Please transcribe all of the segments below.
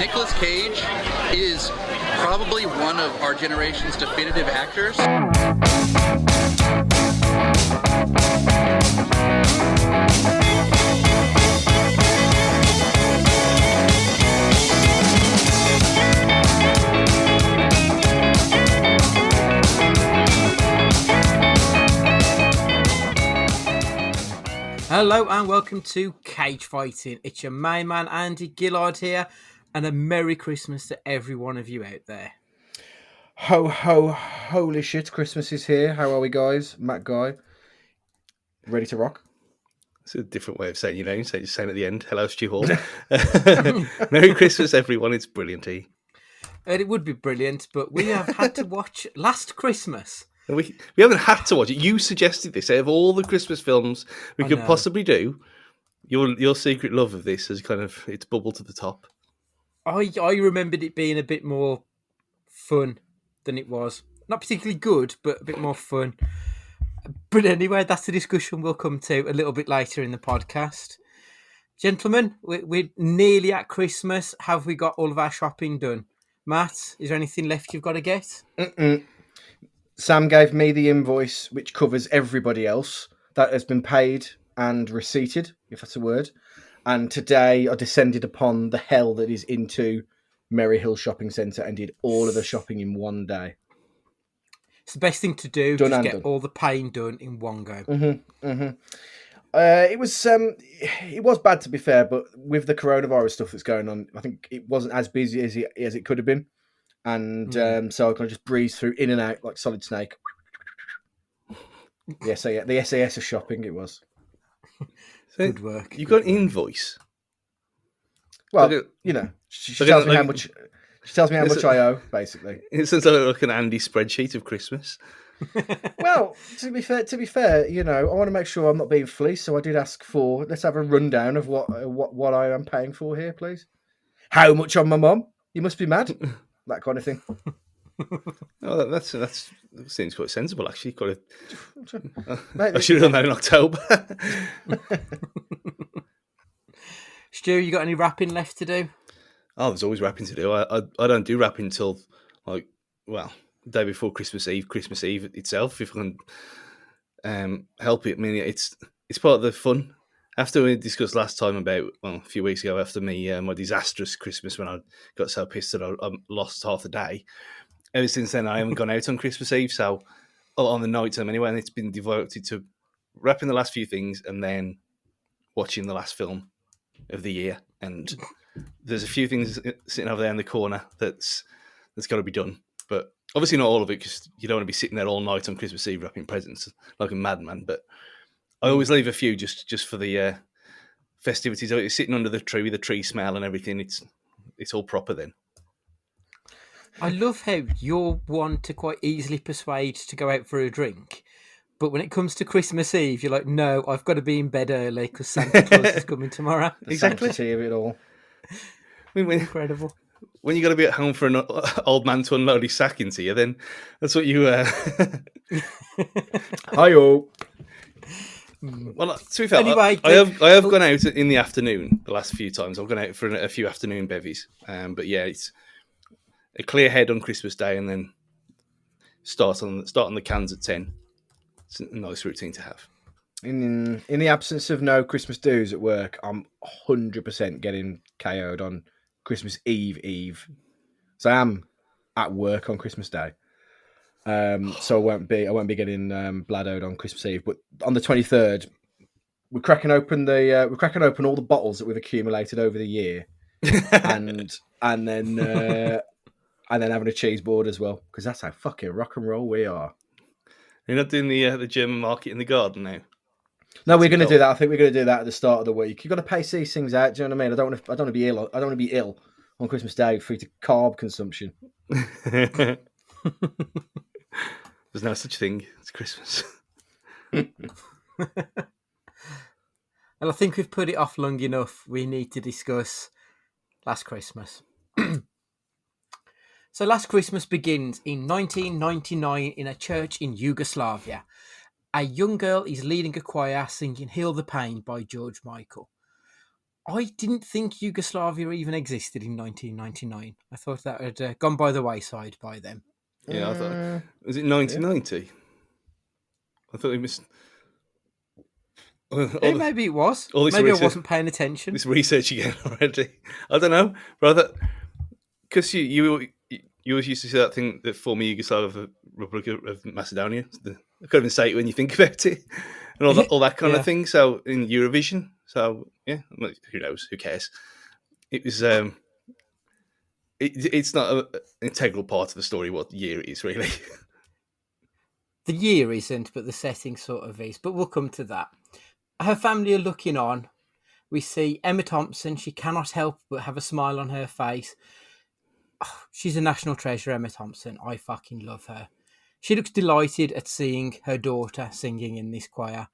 Nicolas Cage is probably one of our generation's definitive actors. Hello and welcome to Cage Fighting. It's your main man Andy Gillard here, and a Merry Christmas to every one of you out there. Ho ho, holy shit, Christmas is here. How are we, guys? Matt Guy, ready to rock? It's a different way of saying your name, saying at the end, hello Stu Hall. Merry Christmas everyone, it's brilliant. It would be brilliant, but we have had to watch Last Christmas. We haven't had to watch it. You suggested this. Out of all the Christmas films we could possibly do, your secret love of this has it's bubbled to the top. I remembered it being a bit more fun than it was. Not particularly good, but a bit more fun. But anyway, that's the discussion we'll come to a little bit later in the podcast. Gentlemen, we're nearly at Christmas. Have we got all of our shopping done? Matt, is there anything left you've got to get? Sam gave me the invoice, which covers everybody else that has been paid and receipted, if that's a word. And today I descended upon the hell that is into Merry Hill Shopping Centre and did all of the shopping in one day. It's the best thing to do. Just get all the paying done in one go. It was bad, to be fair, but with the coronavirus stuff that's going on, I think it wasn't as busy as it could have been. And so I kind of just breezed through in and out like Solid Snake. The SAS of shopping it was. Good work. You got an invoice? Well, she tells me how much. She tells me how much I owe, basically. It sounds like an Andy spreadsheet of Christmas. Well, to be fair, I want to make sure I'm not being fleeced, so I did ask for. Let's have a rundown of what I am paying for here, please. How much on my mum? You must be mad. That kind of thing. Oh, that seems quite sensible, actually. I should have done that in October. Stu, you got any wrapping left to do? Oh, there's always wrapping to do. I don't do wrapping until the day before Christmas Eve itself, if I can help it. I mean, it's part of the fun. After we discussed last time about, a few weeks ago, after my disastrous Christmas when I got so pissed that I lost half the day, ever since then I haven't gone out on Christmas Eve, so on the night time anyway, and it's been devoted to wrapping the last few things and then watching the last film of the year. And there's a few things sitting over there in the corner that's got to be done, but obviously not all of it, because you don't want to be sitting there all night on Christmas Eve wrapping presents like a madman, but I always leave a few just for the festivities. It's sitting under the tree with the tree smell and everything. It's all proper then. I love how you're one to quite easily persuade to go out for a drink, but when it comes to Christmas Eve, you're like, no, I've got to be in bed early because Santa Claus is coming tomorrow. Exactly. The sanctity of it all. Incredible. When you got to be at home for an old man to unload his sack into you, then that's what you... Hi-yo. Well, to be fair, anyway, I have gone out in the afternoon the last few times. I've gone out for a few afternoon bevies. But yeah, it's a clear head on Christmas Day and then start on the cans at 10. It's a nice routine to have. In the absence of no Christmas dues at work, I'm 100% getting KO'd on Christmas Eve. So I am at work on Christmas Day. So I won't be getting bladdoed on Christmas Eve, but on the 23rd, we're cracking open all the bottles that we've accumulated over the year, and then having a cheese board as well, because that's how fucking rock and roll we are. You're not doing the German market in the garden now. No, we're going to do that. I think we're going to do that at the start of the week. You've got to pace these things out. Do you know what I mean? I don't want to be ill. I don't want to be ill on Christmas Day through to carb consumption. There's no such thing. It's Christmas. And I think we've put it off long enough. We need to discuss Last Christmas. So Last Christmas begins in 1999 in a church in Yugoslavia. A young girl is leading a choir singing Heal the Pain by George Michael. I didn't think Yugoslavia even existed in 1999. I thought that had gone by the wayside by then. Yeah, I thought was it yeah. 1990? I thought he missed. Yeah, maybe it was. all this Maybe I research- wasn't paying attention. This research again already. I don't know, brother. Because you always used to say that thing, that former Yugoslavia Republic of Macedonia. I can't even say it when you think about it, and all that kind Yeah. of thing. So in Eurovision, so yeah, who knows? Who cares? It was. It's not an integral part of the story what year it is, really. The year isn't, but the setting sort of is. But we'll come to that. Her family are looking on. We see Emma Thompson. She cannot help but have a smile on her face. Oh, she's a national treasure, Emma Thompson. I fucking love her. She looks delighted at seeing her daughter singing in this choir.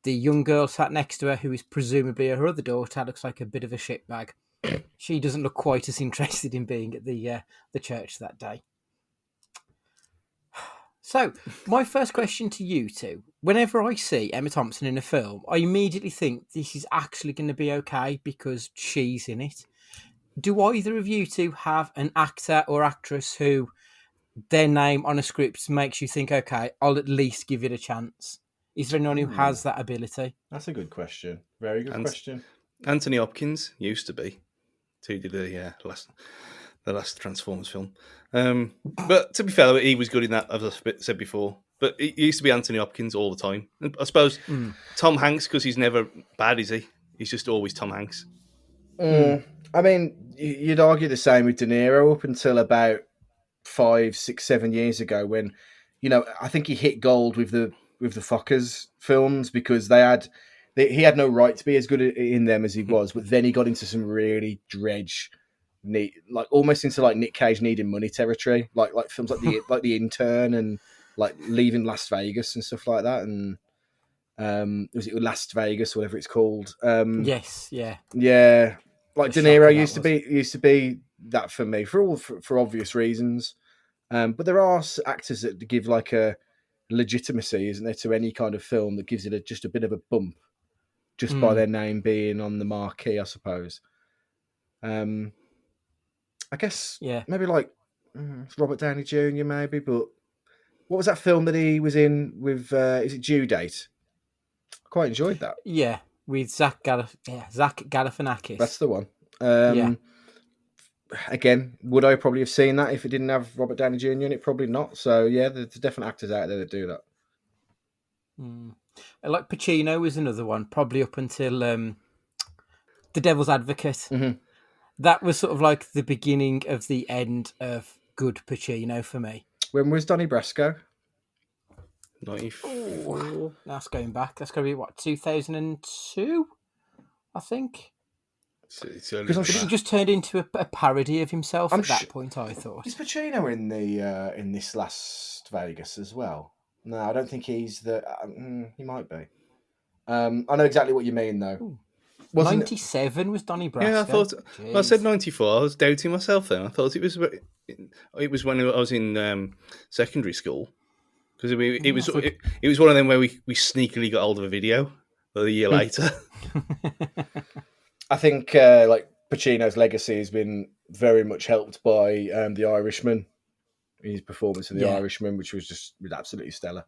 The young girl sat next to her, who is presumably her other daughter, looks like a bit of a shitbag. She doesn't look quite as interested in being at the church that day. So, my first question to you two. Whenever I see Emma Thompson in a film, I immediately think this is actually going to be okay because she's in it. Do either of you two have an actor or actress who their name on a script makes you think, okay, I'll at least give it a chance? Is there anyone who has that ability? That's a good question. Very good question. Anthony Hopkins used to be. Who did the last Transformers film. But to be fair, he was good in that, as I said before. But it used to be Anthony Hopkins all the time. And I suppose Tom Hanks, because he's never bad, is he? He's just always Tom Hanks. I mean, you'd argue the same with De Niro up until about 5, 6, 7 years ago, when, I think he hit gold with the Fockers films, because he had no right to be as good in them as he was. But then he got into some really dredge, like almost into like Nic Cage needing money territory, like films like the Intern and like Leaving Las Vegas and stuff like that. And was it Las Vegas, whatever it's called? Yes, yeah. Yeah, like The De Niro shocker that used to be that for me for obvious reasons. But there are actors that give like a legitimacy, isn't there, to any kind of film that gives it just a bit of a bump, just by their name being on the marquee, I suppose. I guess, maybe like Robert Downey Jr. maybe, but what was that film that he was in with? Is it Due Date? I quite enjoyed that. Yeah, with Zach Galifianakis. That's the one. Yeah. Again, would I probably have seen that if it didn't have Robert Downey Jr. in it? Probably not. So yeah, there's definitely actors out there that do that. Like Pacino was another one, probably up until The Devil's Advocate. Mm-hmm. That was sort of like the beginning of the end of good Pacino for me. When was Donnie Brasco? 94. That's going back. That's going to be, what, 2002? I think. It's early. Because He just turned into a parody of himself I'm at that point, I thought. Is Pacino in the in this Las Vegas as well? No, I don't think he's the. He might be. I know exactly what you mean, though. 97 was Donnie Brasco. Yeah, I thought. Jeez. I said 94. I was doubting myself then. I thought it was when I was in secondary school, because it was one of them where we sneakily got hold of a video a year later. I think like Pacino's legacy has been very much helped by The Irishman, his performance in The Irishman, which was just absolutely stellar.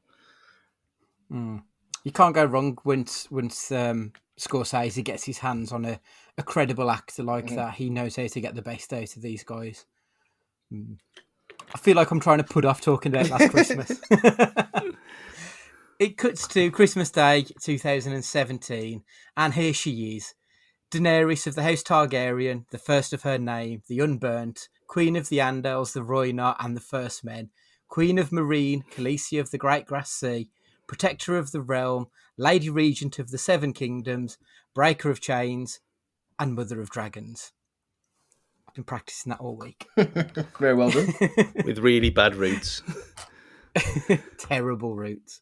You can't go wrong once Scorsese gets his hands on a credible actor like that. He knows how to get the best out of these guys. I feel like I'm trying to put off talking about Last Christmas. It cuts to Christmas Day 2017, and here she is. Daenerys of the House Targaryen, the first of her name, the Unburnt, Queen of the Andals, the Rhoynar, and the First Men, Queen of Meereen, Khaleesi of the Great Grass Sea, Protector of the Realm, Lady Regent of the Seven Kingdoms, Breaker of Chains, and Mother of Dragons. I've been practicing that all week. Very well done. With really bad roots. Terrible roots.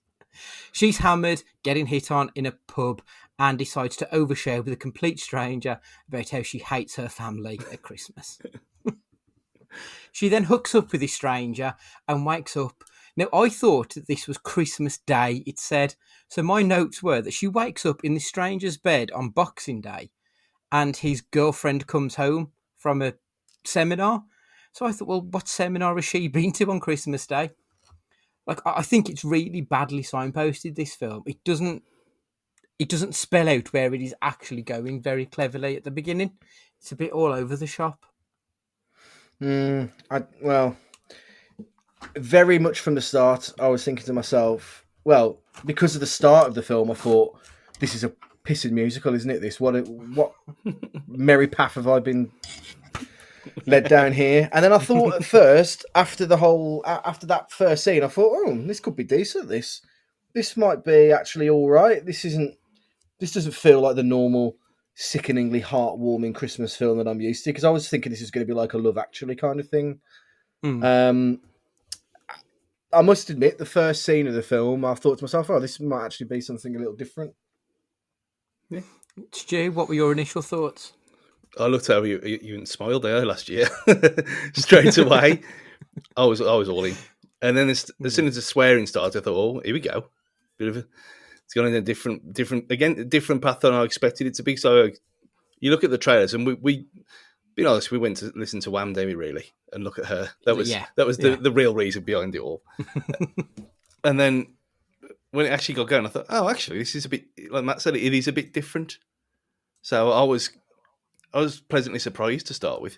She's hammered, getting hit on in a pub, and decides to overshare with a complete stranger about how she hates her family at Christmas. She then hooks up with this stranger and wakes up. Now, I thought that this was Christmas Day, it said. So my notes were that she wakes up in the stranger's bed on Boxing Day and his girlfriend comes home from a seminar. So I thought, well, what seminar has she been to on Christmas Day? Like, I think it's really badly signposted, this film. It doesn't spell out where it is actually going very cleverly at the beginning. It's a bit all over the shop. Well, very much from the start, I was thinking to myself, well, because of the start of the film, I thought, this is a pissing musical, isn't it? This what merry path have I been led down here? And then I thought at first, after that first scene, I thought, oh, this could be decent. This might be actually all right. This doesn't feel like the normal, sickeningly heartwarming Christmas film that I'm used to, because I was thinking this is going to be like a Love Actually kind of thing. I must admit, the first scene of the film, I thought to myself, oh, this might actually be something a little different. Yeah. Stu, what were your initial thoughts? I looked over you and smiled there last year straight away. I was all in, and then as soon as the swearing started, I thought, oh, here we go. It's gone in a different path than I expected it to be. So you look at the trailers, and we being honest, we went to listen to Wham, Demi, really, and look at her. That was the real reason behind it all. And then when it actually got going, I thought, oh, actually, this is a bit, like Matt said, it is a bit different. So I was pleasantly surprised to start with.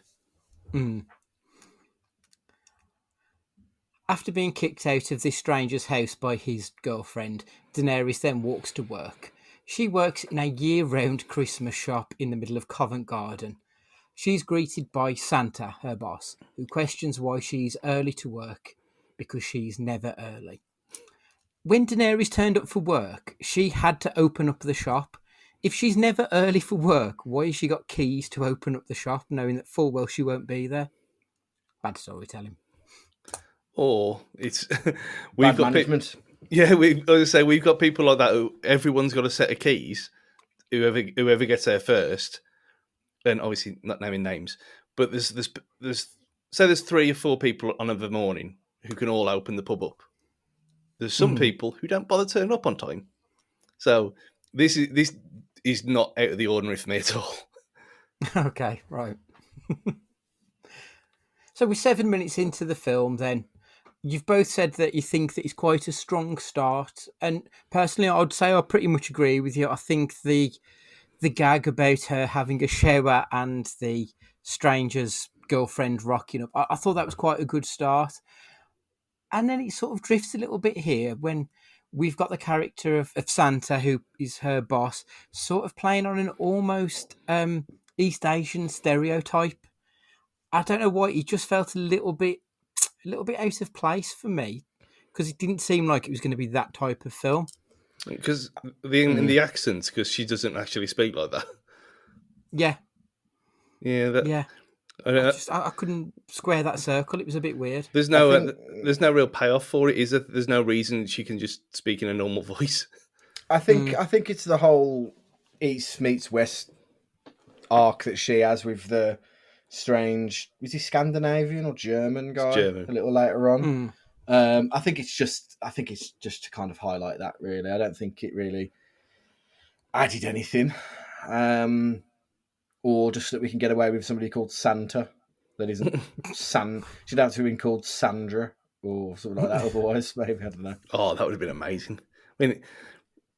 After being kicked out of this stranger's house by his girlfriend, Daenerys then walks to work. She works in a year-round Christmas shop in the middle of Covent Garden. She's greeted by Santa, her boss, who questions why she's early to work, because she's never early. When Daenerys turned up for work, she had to open up the shop. If she's never early for work, why has she got keys to open up the shop, knowing that full well she won't be there? Bad storytelling. Or it's Bad management. We've got people like that who everyone's got a set of keys. Whoever gets there first, and obviously not naming names, but there's 3 or 4 people on the morning who can all open the pub up. There's some people who don't bother turning up on time. So this is not out of the ordinary for me at all. Okay, right. So we're 7 minutes into the film then. You've both said that you think that it's quite a strong start. And personally, I would say I pretty much agree with you. I think the gag about her having a shower and the stranger's girlfriend rocking up, I thought that was quite a good start. And then it sort of drifts a little bit here when we've got the character of Santa, who is her boss, sort of playing on an almost East Asian stereotype. I don't know why, it just felt a little bit out of place for me, because it didn't seem like it was going to be that type of film. Because in the accents, because she doesn't actually speak like that. Yeah. Yeah. I couldn't square that circle. It was a bit weird. There's no real payoff for it, is there? There's no reason she can just speak in a normal voice. I think it's the whole East meets West arc that she has with the strange, is he Scandinavian or German guy? German. A little later on. I think it's just to kind of highlight that, really. I don't think it really added anything. Or just that we can get away with somebody called Santa that isn't she'd have to have been called Sandra or something like that otherwise, maybe, I don't know. Oh, that would have been amazing. I mean,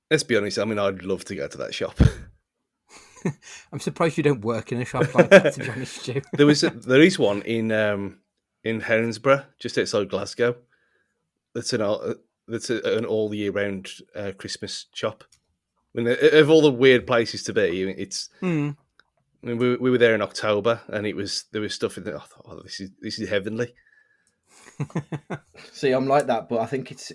let's be honest, I'd love to go to that shop. I'm surprised you don't work in a shop like that, to be honest, Stu. There is one in Helensburgh, just outside Glasgow. That's an all year round Christmas shop. I mean, of all the weird places to be, it's. I mean, we were there in October, and there was stuff in there. I thought, oh, this is heavenly. See, I'm like that, but I think it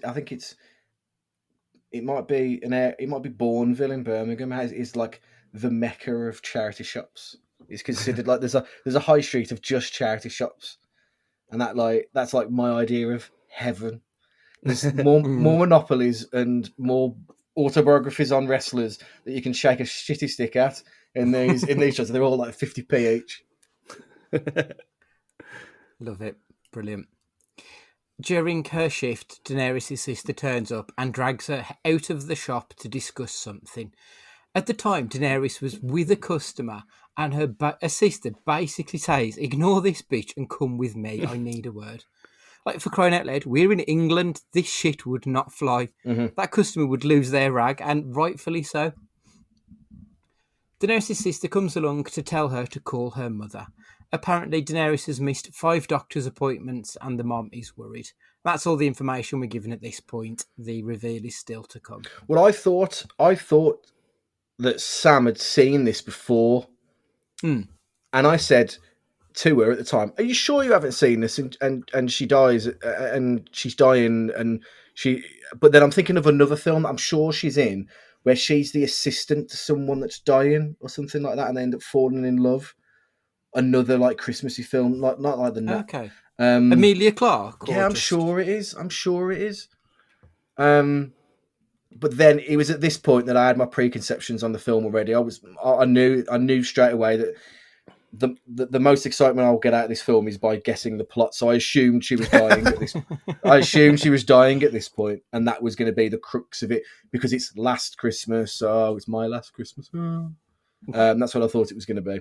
might be Bourneville in Birmingham is like the mecca of charity shops. It's considered like there's a high street of just charity shops, and that's like my idea of heaven. There's more monopolies and more autobiographies on wrestlers that you can shake a shitty stick at in these shows. They're all like 50p each. Love it. Brilliant. During her shift, Daenerys' sister turns up and drags her out of the shop to discuss something. At the time, Daenerys was with a customer, and her sister basically says, "Ignore this bitch and come with me. I need a word." Like, for crying out loud, we're in England. This shit would not fly. Mhm. That customer would lose their rag, and rightfully so. Daenerys' sister comes along to tell her to call her mother. Apparently, Daenerys has missed 5 doctor's appointments, and the mom is worried. That's all the information we're given at this point. The reveal is still to come. Well, I thought that Sam had seen this before, Hmm. and I said to her at the time, "Are you sure you haven't seen this?" And she dies, and she's dying, and she. But then I'm thinking of another film that I'm sure she's in, where she's the assistant to someone that's dying or something like that, and they end up falling in love. Another like Christmassy film, like not like the. Okay. Um, Emilia Clarke? Or yeah, I'm just... sure it is. I'm sure it is. But then it was at this point that I had my preconceptions on the film already. I knew straight away that the most excitement I'll get out of this film is by guessing the plot. So I assumed she was dying at this. I assumed she was dying at this point, and that was going to be the crux of it because it's last Christmas. Oh, it's my last Christmas. That's what I thought it was going to be.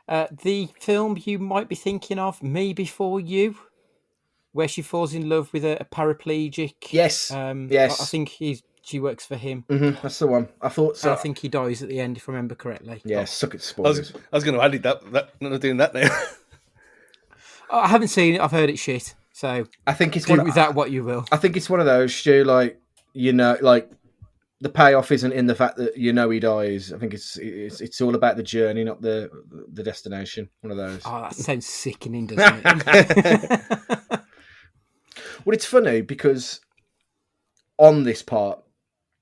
The film you might be thinking of, Me Before You, where she falls in love with a paraplegic. Yes, yes. I think she works for him. That's the one. I thought so. I think he dies at the end, if I remember correctly. Yeah, suck it, spoilers. I was going to edit that. Not doing that now. I haven't seen it. I've heard it's shit. So I think it's do with that what you will. I think it's one of those, Stu, like, like the payoff isn't in the fact that he dies. I think it's all about the journey, not the destination. One of those. Oh, that sounds sickening, doesn't it? Well, it's funny because on this part,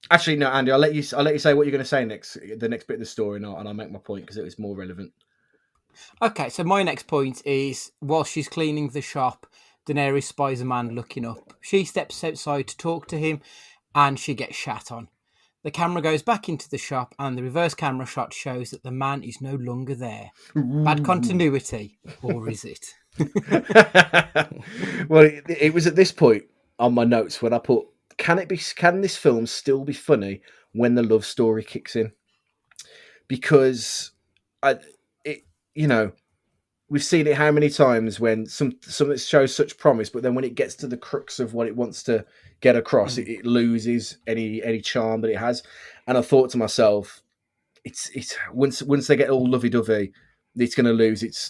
actually, no, Andy, I'll let you say what you're going to say next, the next bit of the story, and I'll make my point because it was more relevant. Okay, so my next point is while she's cleaning the shop, Daenerys spies a man looking up. She steps outside to talk to him, and she gets shat on. The camera goes back into the shop, and the reverse camera shot shows that the man is no longer there. Bad continuity, or is it? Well, it was at this point on my notes when I put, can this film still be funny when the love story kicks in? Because we've seen it how many times when something shows such promise, but then when it gets to the crux of what it wants to get across, it loses any charm that it has. And I thought to myself, it's once they get all lovey dovey, it's going to lose its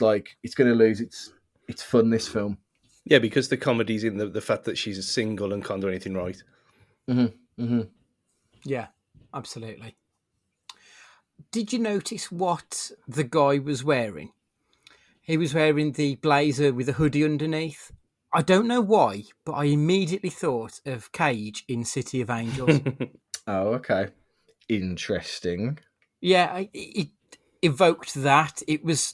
fun. This film, Yeah, because the comedy's in the fact that she's single and can't do anything right. Yeah, absolutely. Did you notice what the guy was wearing? He was wearing the blazer with a hoodie underneath. I don't know why, but I immediately thought of Cage in City of Angels. Oh, okay, interesting. Yeah, it evoked that. It was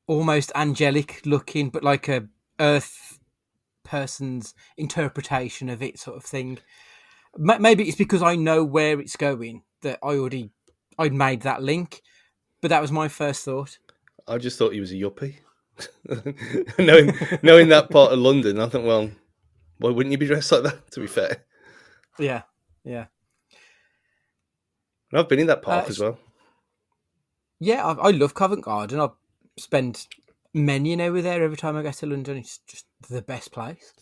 almost angelic looking, but like a Earth person's interpretation of it, sort of thing. Maybe it's because I know where it's going that I'd made that link, but that was my first thought. I just thought he was a yuppie. knowing that part of London, I thought, well, why wouldn't you be dressed like that? To be fair, Yeah. and I've been in that park as well. Yeah, I love Covent Garden. I spend many an hour there every time I go to London. It's just the best place.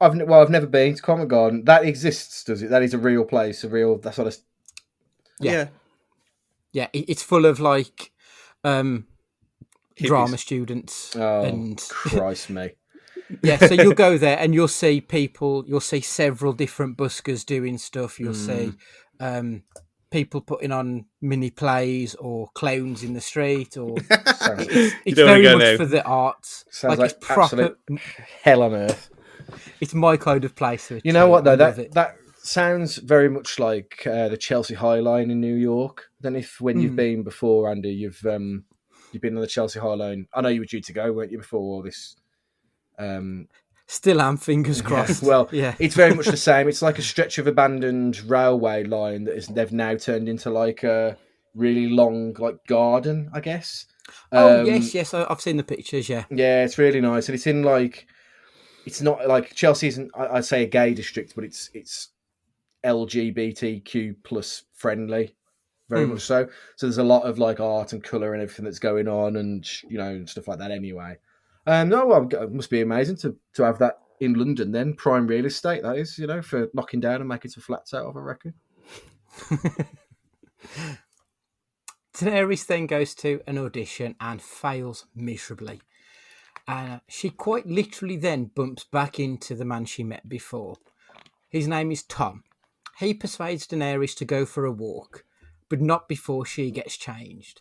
I've never been to Covent Garden. That exists, does it? That is a real place, that's what Yeah, it's full of like drama students. Oh, and Christ me. Yeah, so you'll go there and you'll see several different buskers doing stuff. You'll see people putting on mini plays or clowns in the street, or it's very much for the arts. Sounds like it's proper hell on earth. It's my kind of place. You know what though? That sounds very much like the Chelsea High Line in New York. I don't know if when you've been before, Andy, you've been on the Chelsea High Line. I know you were due to go, weren't you, before all this? Still am, fingers crossed. Well, yeah, it's very much the same. It's like a stretch of abandoned railway line they've now turned into like a really long like garden, I guess. Yes, I've seen the pictures. Yeah, it's really nice, and it's in like, it's not like Chelsea isn't, I'd say, a gay district, but it's LGBTQ plus friendly. very much so. So there's a lot of like art and color and everything that's going on, and stuff like that. Anyway, no, well, it must be amazing to have that in London. Then prime real estate, that is, for knocking down and making some flats out of, I reckon. Daenerys then goes to an audition and fails miserably. She quite literally then bumps back into the man she met before. His name is Tom. He persuades Daenerys to go for a walk, but not before she gets changed.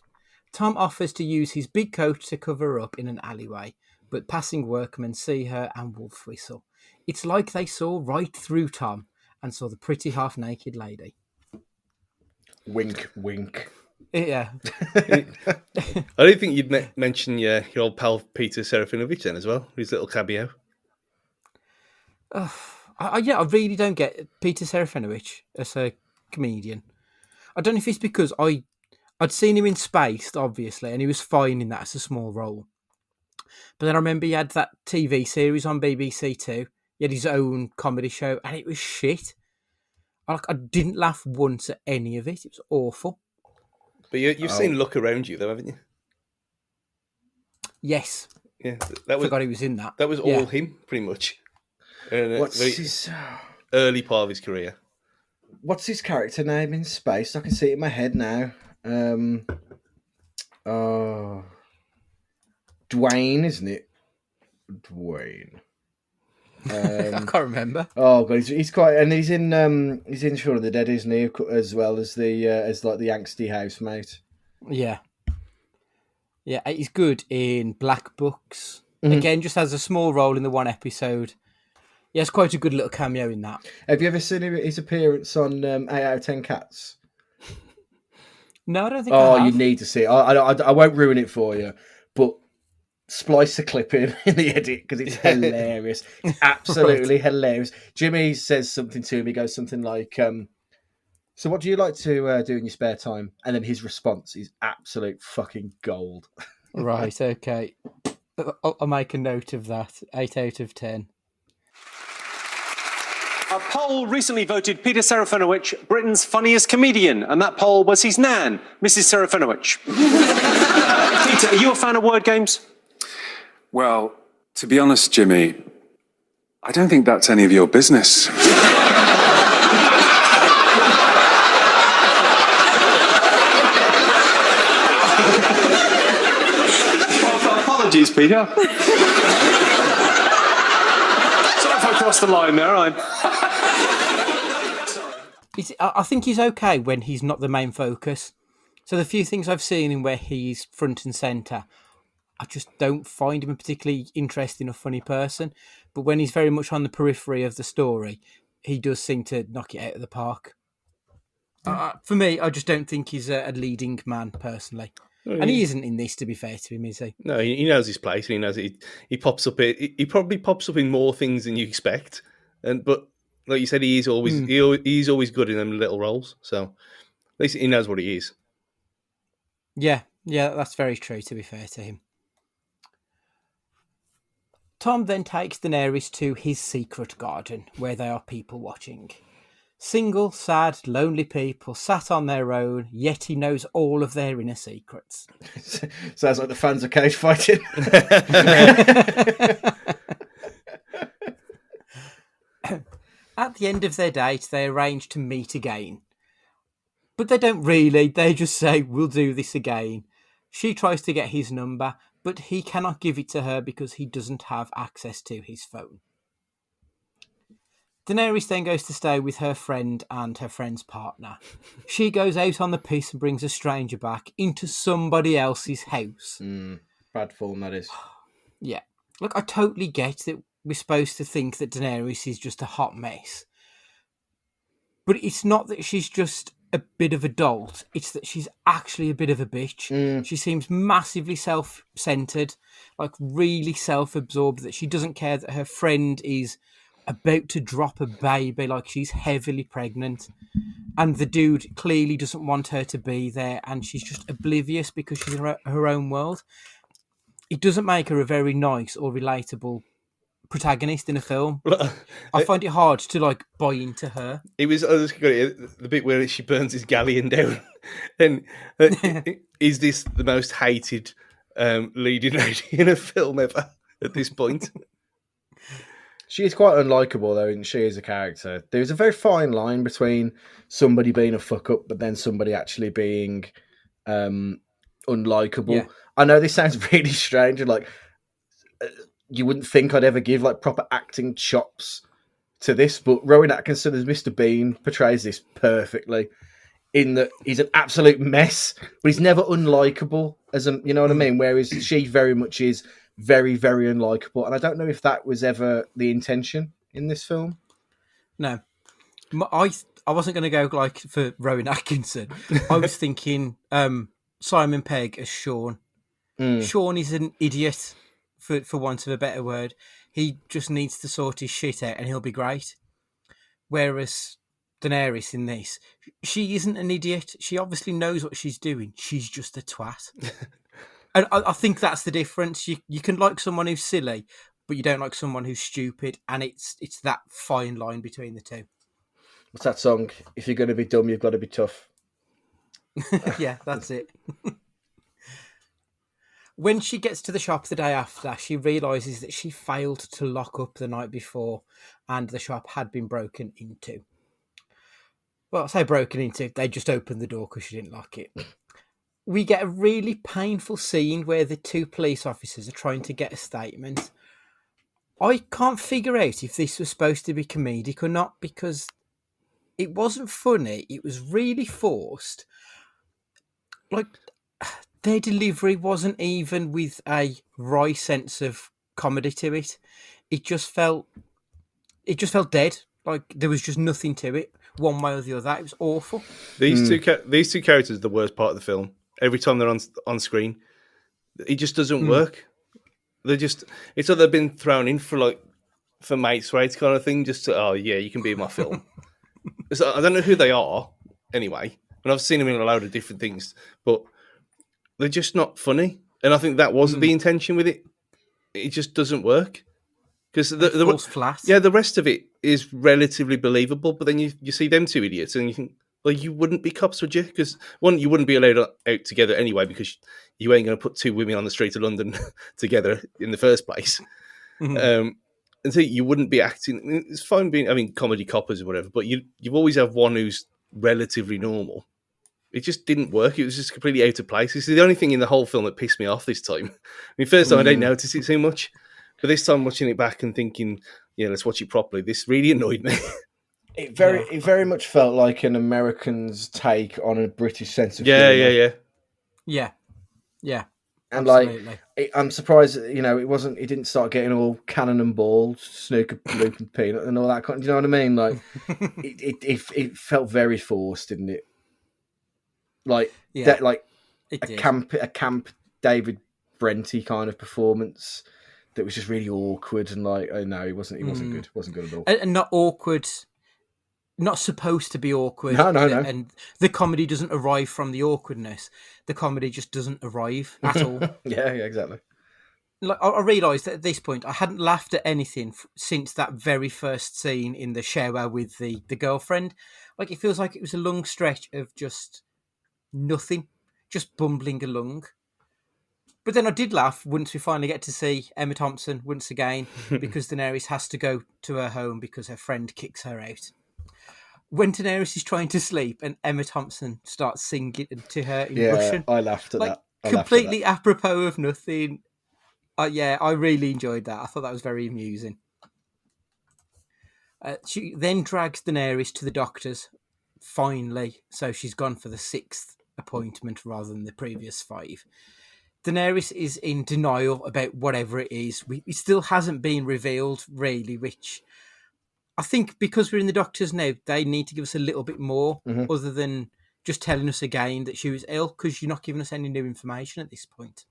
Tom offers to use his big coat to cover her up in an alleyway, but passing workmen see her and wolf whistle. It's like they saw right through Tom and saw the pretty half-naked lady. Wink, wink. Yeah. I don't think you'd mention your old pal Peter Serafinovich then as well, his little cameo. I really don't get Peter Serafinovich as a comedian. I don't know if it's because I'd seen him in Spaced, obviously, and he was fine in that as a small role. But then I remember he had that TV series on BBC Two. He had his own comedy show, and it was shit. I didn't laugh once at any of it. It was awful. But you've seen Look Around You, though, haven't you? Yes. Yeah, I forgot he was in that. That was all him, pretty much. What's his early part of his career? What's his character name in Space? I can see it in my head now. Dwayne, isn't it? Dwayne. I can't remember. Oh god, he's quite, and he's in Shaun of the Dead, isn't he? As well as the the angsty housemate. Yeah, he's good in Black Books. Again, just has a small role in the one episode. He has quite a good little cameo in that. Have you ever seen his appearance on 8 out of 10 Cats? No, I don't think. I have. You need to see it. I won't ruin it for you, but splice the clip in the edit because it's hilarious. It's absolutely hilarious. Jimmy says something to me, goes something like, so what do you like to do in your spare time? And then his response is absolute fucking gold. Right, okay. I'll make a note of that. 8 out of 10. A poll recently voted Peter Serafinovich Britain's funniest comedian, and that poll was his nan, Mrs. Serafinovich. Peter, are you a fan of word games? Well, to be honest, Jimmy, I don't think that's any of your business. Apologies, Peter. Sorry if I crossed the line there. I think he's okay when he's not the main focus. So the few things I've seen in where he's front and centre, I just don't find him a particularly interesting or funny person. But when he's very much on the periphery of the story, he does seem to knock it out of the park. For me, I just don't think he's a leading man, personally. And he isn't in this, to be fair to him, is he? No, he knows his place. He knows he pops up. He probably pops up in more things than you expect. But like you said, he's always good in them little roles. So at least he knows what he is. Yeah, that's very true, to be fair to him. Tom then takes Daenerys to his secret garden, where there are people watching. Single, sad, lonely people sat on their own, yet he knows all of their inner secrets. Sounds like the fans of cage fighting. At the end of their date, they arrange to meet again. But they don't really, they just say, we'll do this again. She tries to get his number, but he cannot give it to her because he doesn't have access to his phone. Daenerys then goes to stay with her friend and her friend's partner. She goes out on the piss and brings a stranger back into somebody else's house. Bad form, that is. Yeah. Look, I totally get that we're supposed to think that Daenerys is just a hot mess. But it's not that she's just a bit of a dolt. It's that she's actually a bit of a bitch. She seems massively self-centered, like really self-absorbed, that she doesn't care that her friend is about to drop a baby, like she's heavily pregnant, and the dude clearly doesn't want her to be there, and she's just oblivious because she's in her own world. It doesn't make her a very nice or relatable protagonist in a film. I I find it hard to like buy into her. It was I was gonna, the bit where she burns his galleon down, and is this the most hated leading lady in a film ever at this point? She is quite unlikable, though, isn't she, as a character? There's a very fine line between somebody being a fuck up, but then somebody actually being unlikable. Yeah. I know this sounds really strange, and like you wouldn't think I'd ever give like proper acting chops to this, but Rowan Atkinson as Mr. Bean portrays this perfectly. In that he's an absolute mess, but he's never unlikable. You know what I mean? Whereas she very much is very, very unlikable, and I don't know if that was ever the intention in this film. No, I wasn't going to go like for Rowan Atkinson. I was thinking Simon Pegg as Sean. Sean is an idiot, for want of a better word. He just needs to sort his shit out, and he'll be great. Whereas Daenerys in this, she isn't an idiot. She obviously knows what she's doing. She's just a twat. And I think that's the difference. You can like someone who's silly, but you don't like someone who's stupid, and it's that fine line between the two. What's that song? If you're going to be dumb, you've got to be tough. Yeah, that's it. When she gets to the shop the day after, she realises that she failed to lock up the night before, and the shop had been broken into. Well, I say broken into, they just opened the door because she didn't lock it. We get a really painful scene where the two police officers are trying to get a statement. I can't figure out if this was supposed to be comedic or not, because it wasn't funny. It was really forced. Like, their delivery wasn't even with a wry sense of comedy to it. It just felt dead. Like there was just nothing to it, one way or the other. It was awful. These two characters are the worst part of the film. Every time they're on screen, it just doesn't work. It's like they've been thrown in for mates' rates kind of thing. Just to, oh yeah, you can be in my film. So I don't know who they are anyway, and I've seen them in a load of different things, but they're just not funny. And I think that wasn't the intention with it. It just doesn't work because the falls flat. Yeah, the rest of it is relatively believable, but then you see them two idiots, and you think, well, you wouldn't be cops, would you? Because one, you wouldn't be allowed out together anyway, because you ain't going to put two women on the street of London together in the first place. And so you wouldn't be acting. I mean, it's fine being, comedy coppers or whatever, but you've always have one who's relatively normal. It just didn't work. It was just completely out of place. This is the only thing in the whole film that pissed me off this time. First time I didn't notice it so much, but this time watching it back and thinking, yeah, let's watch it properly, this really annoyed me. It very much felt like an American's take on a British sense of Yeah. And absolutely. I'm surprised, it didn't start getting all cannon and ball, snooker, loop and peanut and all that kind. Do you know what I mean? Like, it felt very forced, didn't it? Like that, like a camp David Brenty kind of performance that was just really awkward and like, oh no, it wasn't good. It wasn't good at all. And not awkward. Not supposed to be awkward. No. And the comedy doesn't arrive from the awkwardness. The comedy just doesn't arrive at all. Yeah, exactly. Like, I realised that at this point I hadn't laughed at anything since that very first scene in the shower with the girlfriend. Like, it feels like it was a long stretch of just nothing, just bumbling along. But then I did laugh once we finally get to see Emma Thompson once again, because Daenerys has to go to her home because her friend kicks her out. When Daenerys is trying to sleep and Emma Thompson starts singing to her in Russian. I laughed at that. Completely apropos of nothing. I really enjoyed that. I thought that was very amusing. She then drags Daenerys to the doctor's, finally. So she's gone for the 6th appointment rather than the previous 5. Daenerys is in denial about whatever it is. It still hasn't been revealed, really, which I think because we're in the doctors now, they need to give us a little bit more other than just telling us again that she was ill, because you're not giving us any new information at this point.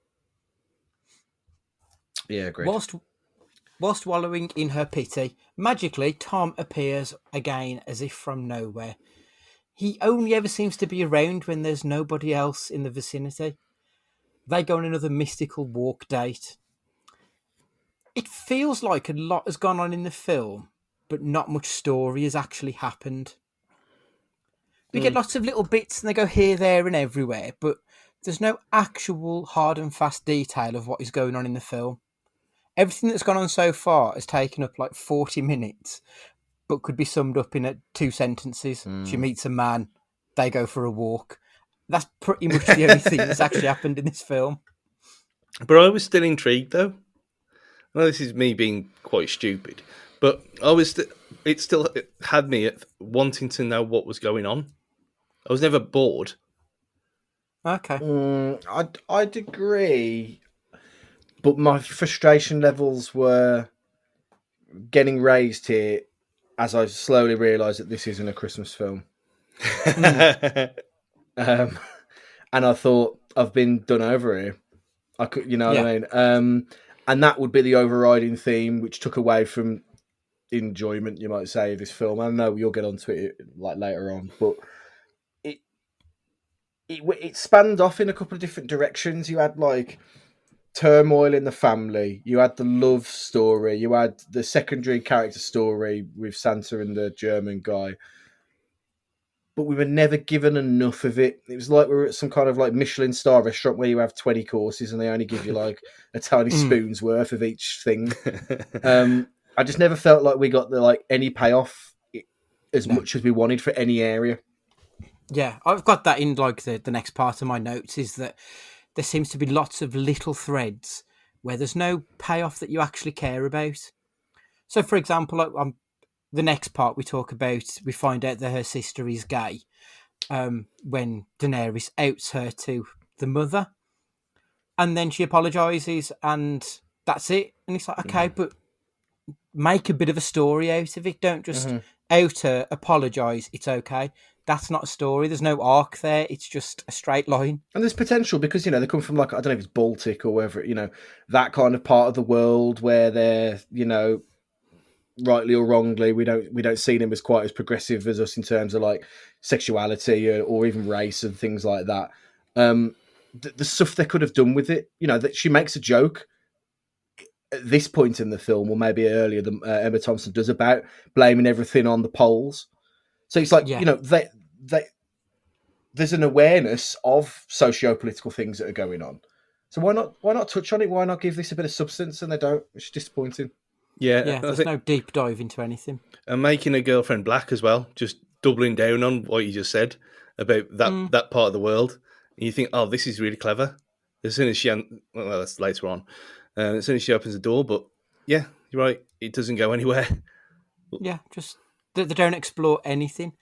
Yeah, great. Whilst wallowing in her pity, magically Tom appears again as if from nowhere. He only ever seems to be around when there's nobody else in the vicinity. They go on another mystical walk date. it feels like a lot has gone on in the film, but not much story has actually happened. We get lots of little bits and they go here, there, and everywhere, but there's no actual hard and fast detail of what is going on in the film. Everything that's gone on so far has taken up like 40 minutes, but could be summed up in 2 sentences. She meets a man, they go for a walk. That's pretty much the only thing that's actually happened in this film. But I was still intrigued, though. I know this is me being quite stupid, but it still had me wanting to know what was going on. I was never bored. Okay. I'd agree, but my frustration levels were getting raised here as I slowly realised that this isn't a Christmas film. And I thought, I've been done over here. I could, you know what I mean? And that would be the overriding theme, which took away from enjoyment, you might say, of this film. I know you'll get onto it like later on, but it spanned off in a couple of different directions. You had like turmoil in the family, you had the love story, you had the secondary character story with Santa and the German guy, but we were never given enough of it. It was like we were at some kind of like Michelin star restaurant where you have 20 courses and they only give you like a tiny spoon's worth of each thing. I just never felt like we got the like any payoff as much as we wanted for any area. Yeah, I've got that in like the next part of my notes is that there seems to be lots of little threads where there's no payoff that you actually care about. So, for example, the next part we find out that her sister is gay when Daenerys outs her to the mother. And then she apologises and that's it. And it's like, okay, but make a bit of a story out of it. Don't just out her, apologise, it's okay. That's not a story. There's no arc there. It's just a straight line. And there's potential because, you know, they come from like, I don't know if it's Baltic or wherever, you know, that kind of part of the world where they're, you know, rightly or wrongly, we don't see them as quite as progressive as us in terms of like sexuality or even race and things like that. The stuff they could have done with it, you know, that she makes a joke at this point in the film, or maybe earlier than Emma Thompson does, about blaming everything on the Poles. So it's like, you know, there's an awareness of socio-political things that are going on. So why not touch on it? Why not give this a bit of substance? And they don't. It's disappointing. Yeah, there's no deep dive into anything. And making a girlfriend black as well, just doubling down on what you just said about that part of the world. And you think, oh, this is really clever. As soon as well, that's later on. As soon as she opens the door, but yeah, you're right. It doesn't go anywhere. Yeah, just they don't explore anything.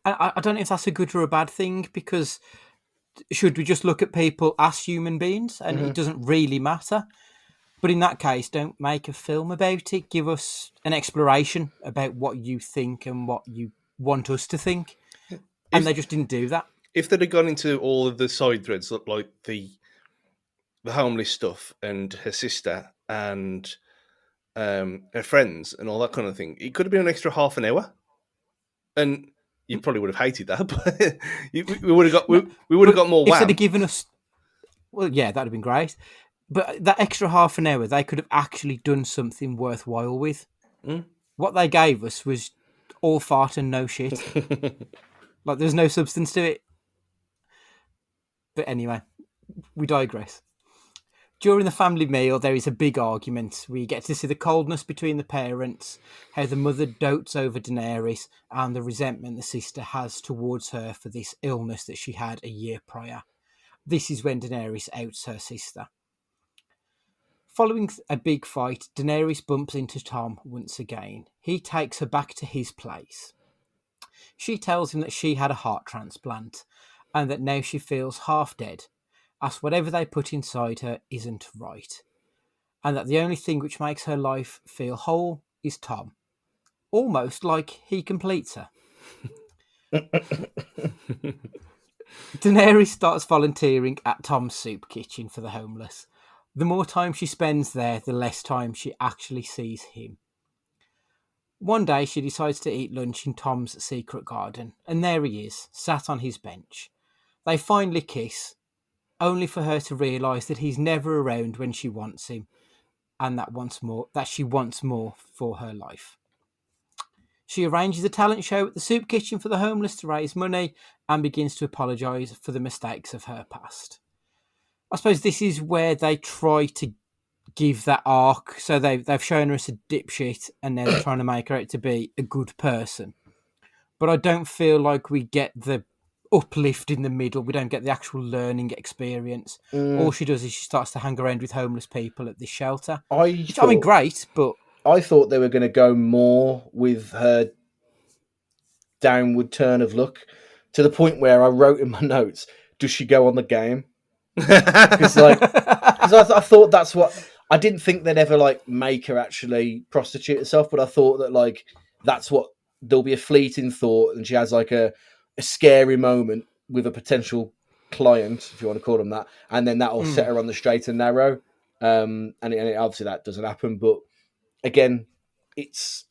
And I don't know if that's a good or a bad thing, because should we just look at people as human beings and it doesn't really matter? But in that case, don't make a film about it. Give us an exploration about what you think and what you want us to think. And they just didn't do that. If they'd have gone into all of the side threads, like the homeless stuff and her sister and her friends and all that kind of thing, it could have been an extra half an hour. And you probably would have hated that, but we would have got more. If they'd have given us, well, yeah, that'd have been great. But that extra half an hour, they could have actually done something worthwhile with. What they gave us was all fart and no shit. Like, there's no substance to it. But anyway, we digress. During the family meal, there is a big argument. We get to see the coldness between the parents, how the mother dotes over Daenerys, and the resentment the sister has towards her for this illness that she had a year prior. This is when Daenerys outs her sister. Following a big fight, Daenerys bumps into Tom once again. He takes her back to his place. She tells him that she had a heart transplant and that now she feels half dead, as whatever they put inside her isn't right, and that the only thing which makes her life feel whole is Tom. Almost like he completes her. Daenerys starts volunteering at Tom's soup kitchen for the homeless. The more time she spends there, the less time she actually sees him. One day she decides to eat lunch in Tom's secret garden, and there he is, sat on his bench. They finally kiss, only for her to realise that he's never around when she wants him, and that she wants more for her life. She arranges a talent show at the soup kitchen for the homeless to raise money and begins to apologise for the mistakes of her past. I suppose this is where they try to give that arc. So they've shown her as a dipshit, and now they're trying to make her out to be a good person. But I don't feel like we get the uplift in the middle. We don't get the actual learning experience. All she does is she starts to hang around with homeless people at this shelter. Great, but I thought they were going to go more with her downward turn of luck, to the point where I wrote in my notes, does she go on the game? Because I thought that's what... I didn't think they'd ever make her actually prostitute herself, but I thought that that's what... There'll be a fleeting thought, and she has a scary moment with a potential client, if you want to call them that, and then that'll set her on the straight and narrow. And obviously that doesn't happen, but again, it's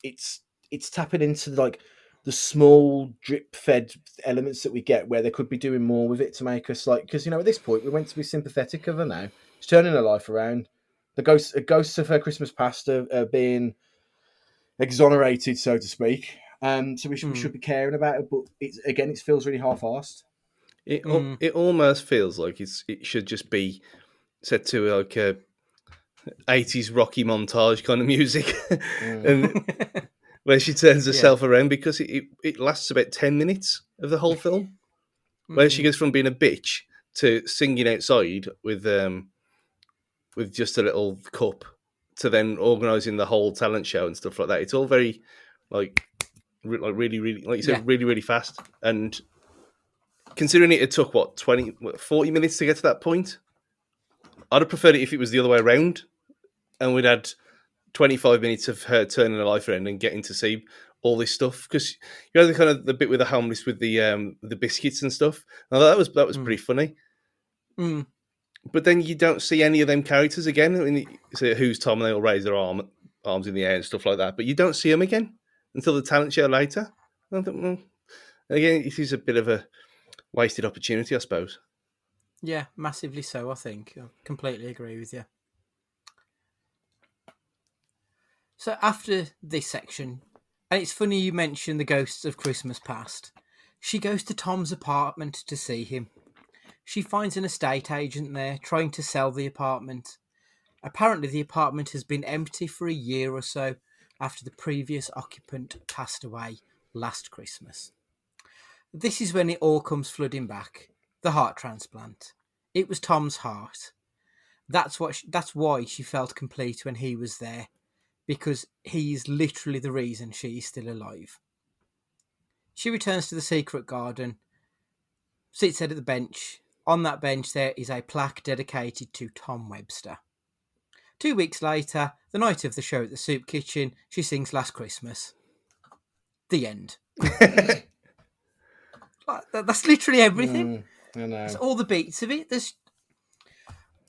tapping into the small drip fed elements that we get, where they could be doing more with it to make us because at this point we're meant to be sympathetic of her now. She's turning her life around. The ghosts of her Christmas past are being exonerated, so to speak. So we should be caring about it, but it feels really half-assed. It almost feels like it should just be set to a 80s Rocky montage kind of music, and where she turns herself around, because it lasts about 10 minutes of the whole film, where she goes from being a bitch to singing outside with just a little cup, to then organising the whole talent show and stuff like that. It's all very really, really, like you said, really, really fast. And considering it took 40 minutes to get to that point, I'd have preferred it if it was the other way around, and we'd had 25 minutes of her turning her life around and getting to see all this stuff. Because you know the bit with the homeless with the biscuits and stuff. Now that was pretty funny. But then you don't see any of them characters again. So who's Tom? And they all raise their arms in the air and stuff like that. But you don't see them again until the talent show later. I think, well, again, it is a bit of a wasted opportunity, I suppose. Yeah, massively so, I think. I completely agree with you. So after this section, and it's funny you mentioned the ghosts of Christmas past, she goes to Tom's apartment to see him. She finds an estate agent there trying to sell the apartment. Apparently the apartment has been empty for a year or so after the previous occupant passed away last Christmas. This is when it all comes flooding back. The heart transplant. It was Tom's heart. That's why she felt complete when he was there, because he's literally the reason she's still alive. She returns to the secret garden, sits at the bench. On that bench there is a plaque dedicated to Tom Webster. 2 weeks later, the night of the show at the soup kitchen, she sings Last Christmas. The end. That's literally everything. I know. That's all the beats of it.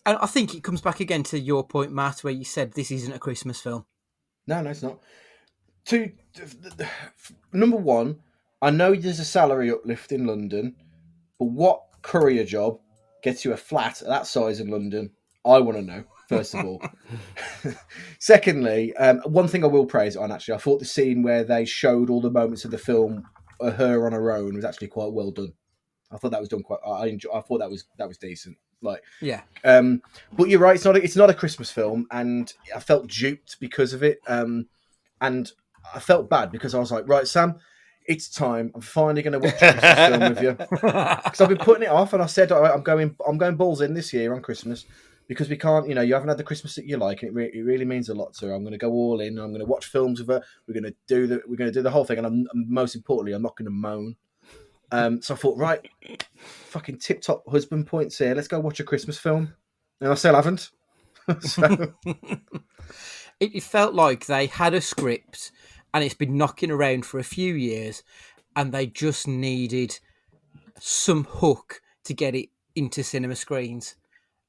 And I think it comes back again to your point, Matt, where you said this isn't a Christmas film. No, it's not. Number one, I know there's a salary uplift in London, but what courier job gets you a flat at that size in London? I want to know, first of all. Secondly, one thing I will praise on, actually, I thought the scene where they showed all the moments of the film, her on her own, was actually quite well done. I thought that was done quite. I thought that was decent. But you're right. It's not a Christmas film, and I felt duped because of it. And I felt bad because I was like, right, Sam, it's time. I'm finally going to watch a Christmas film with you, because I've been putting it off. And I said I'm going balls in this year on Christmas, because we can't. You haven't had the Christmas that you like, and it really means a lot to her. I'm going to go all in. I'm going to watch films with her. We're going to do the whole thing, and most importantly, I'm not going to moan. So I thought, right, fucking tip-top husband points here. Let's go watch a Christmas film. And I still haven't. So It felt like they had a script and it's been knocking around for a few years, and they just needed some hook to get it into cinema screens.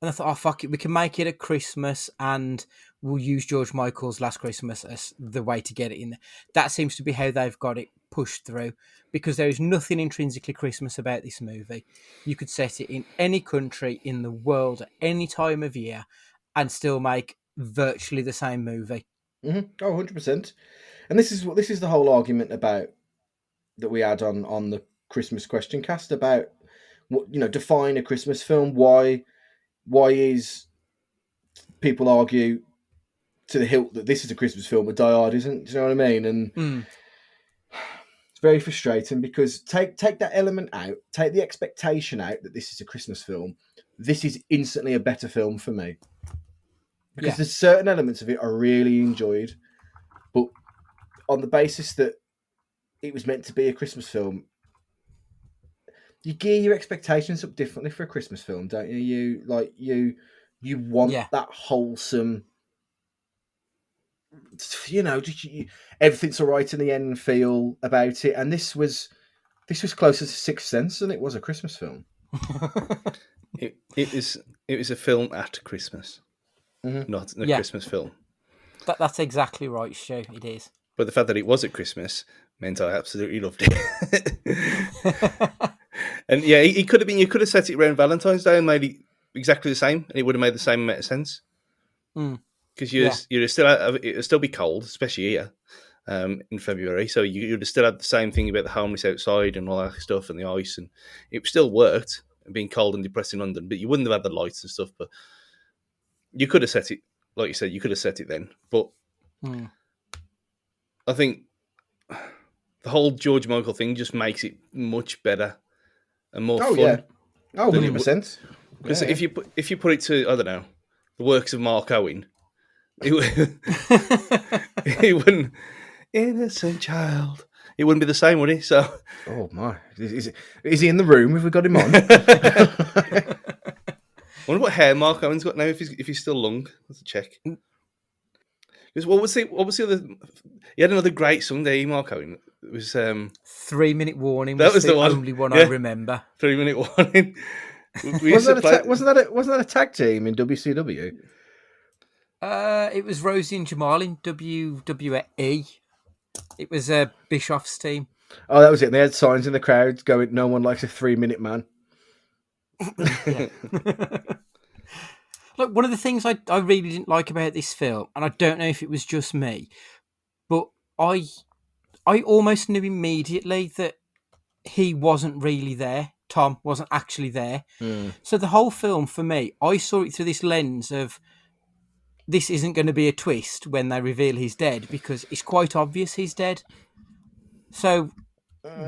And I thought, oh, fuck it, we can make it at Christmas and we'll use George Michael's Last Christmas as the way to get it in there. That seems to be how they've got it pushed through, because there is nothing intrinsically Christmas about this movie. You could set it in any country in the world at any time of year and still make virtually the same movie. Mm-hmm. Oh, 100%. And this is the whole argument about that we had on the Christmas question cast about what define a Christmas film. Why is people argue to the hilt that this is a Christmas film, but Die Hard isn't? Do you know what I mean? And it's very frustrating because take that element out, take the expectation out that this is a Christmas film. This is instantly a better film for me because there's certain elements of it I really enjoyed, but on the basis that it was meant to be a Christmas film, you gear your expectations up differently for a Christmas film, don't you? You want that wholesome, everything's all right in the end feel about it. And this was closer to Sixth Sense than it was a Christmas film. It was a film at Christmas, not a Christmas film. That's exactly right, Stu. It is. But the fact that it was at Christmas meant I absolutely loved it. And yeah, you could have set it around Valentine's Day and made it exactly the same, and it would have made the same amount of sense. Because it would still be cold, especially here in February. So you'd have still had the same thing about the homeless outside and all that stuff and the ice, and it still worked, being cold and depressed in London. But you wouldn't have had the lights and stuff. But you could have set it, like you said, you could have set it then. But I think the whole George Michael thing just makes it much better and more fun. Yeah. Oh, 100%. Because if you put it to, I don't know, the works of Mark Owen, it wouldn't, innocent child. It wouldn't be the same, would it? So, oh my, is he in the room? Have we got him on? I wonder what hair Mark Owen's got now. If he's still long, let's check. Because what was the other? He had another great song there, Mark Owen. It was 3 Minute Warning. That was the only one I remember. 3 Minute Warning. Wasn't that a tag team in WCW? It was Rosie and Jamal in WWE. It was Bischoff's team. Oh, that was it. They had signs in the crowd going, "No one likes a 3-minute man." Look, one of the things I really didn't like about this film, and I don't know if it was just me, but I almost knew immediately that he wasn't really there. Tom wasn't actually there. So the whole film, for me, I saw it through this lens of this isn't going to be a twist when they reveal he's dead, because it's quite obvious he's dead. So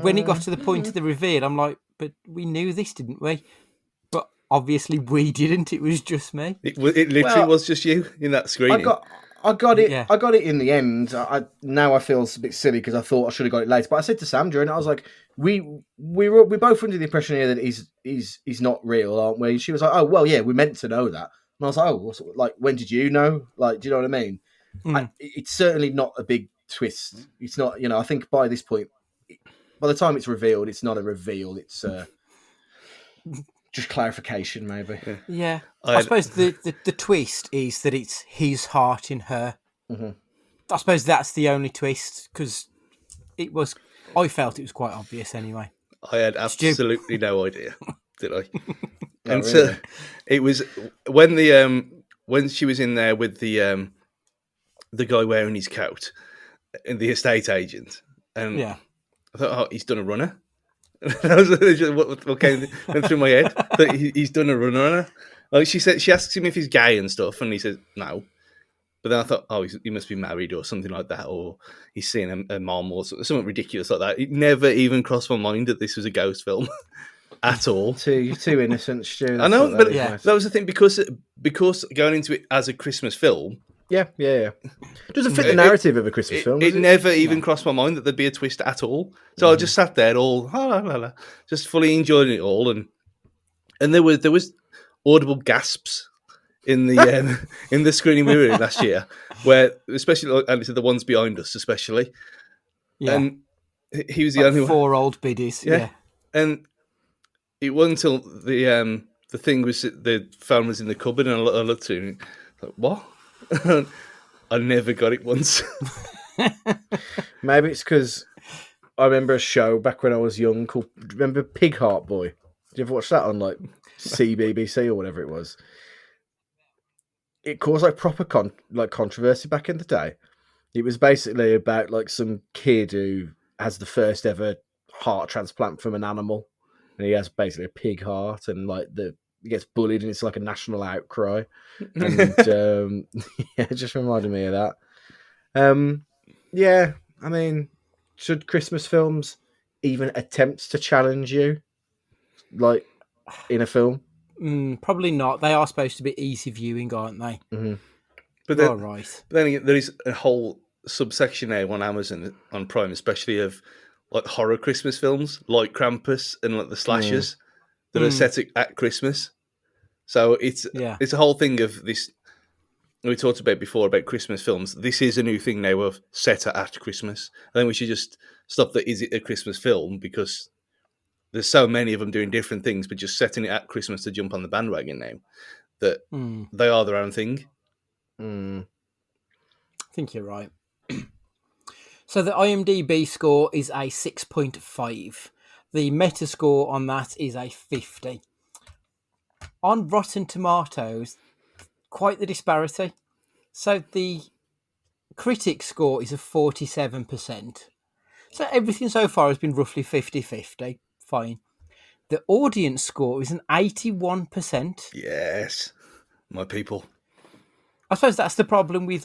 when it got to the point of the reveal, I'm like, but we knew this, didn't we? But obviously we didn't. It was just me. It literally was just you in that screening. I got it. Yeah. I got it in the end. Now I feel a bit silly because I thought I should have got it later. But I said to Sam during it, I was like, we both under the impression here that he's not real, aren't we? She was like, oh well, yeah, we're meant to know that. And I was like, oh, like when did you know? Like, do you know what I mean? It's certainly not a big twist. It's not. I think by this point, by the time it's revealed, it's not a reveal. It's just clarification, maybe. Yeah. I suppose the twist is that it's his heart in her. Mm-hmm. I suppose that's the only twist, because I felt it was quite obvious anyway. I had absolutely no idea, did I? And really? So it was when she was in there with the guy wearing his coat and the estate agent, and I thought, oh, he's done a runner. That was what went through my head. That he's done a runner on her. Like she asks him if he's gay and stuff, and he says no. But then I thought, oh, he must be married or something like that, or he's seeing a mom or something ridiculous like that. It never even crossed my mind that this was a ghost film at all. Too innocent, Stu. I know, but that was the thing, because going into it as a Christmas film. Yeah. It doesn't fit the narrative of a Christmas film. It never even crossed my mind that there'd be a twist at all. So I just sat there all just fully enjoying it all, and there was audible gasps in the in the screening we were in last year, where especially the ones behind us, especially. Yeah. And he was the only one. 4 old biddies. Yeah. And it wasn't until the thing was the phone was in the cupboard, and I looked at him, like, what? I never got it once. Maybe it's because I remember a show back when I was young called, remember Pig Heart Boy? Did you ever watch that on like CBBC or whatever it was? it caused like proper controversy back in the day. It was basically about like some kid who has the first ever heart transplant from an animal, and he has basically a pig heart, and like he gets bullied, and it's like a national outcry. And yeah, it just reminded me of that. Yeah, I mean, should Christmas films even attempt to challenge you, like in a film? Probably not. They are supposed to be easy viewing, aren't they? Mm-hmm. But All right. then again, there is a whole subsection now on Amazon, on Prime especially, of like horror Christmas films like Krampus and like the slashers that are set at Christmas. So it's a whole thing of this. We talked about before about Christmas films. This is a new thing now of set at Christmas. I think we should just stop the is it a Christmas film, because there's so many of them doing different things, but just setting it at Christmas to jump on the bandwagon now that they are their own thing. I think you're right. So the IMDb score is a 6.5. The Metascore on that is a 50. On Rotten Tomatoes, quite the disparity. So the critic score is a 47%. So everything so far has been roughly 50-50. Fine. The audience score is an 81%. Yes, my people. I suppose that's the problem with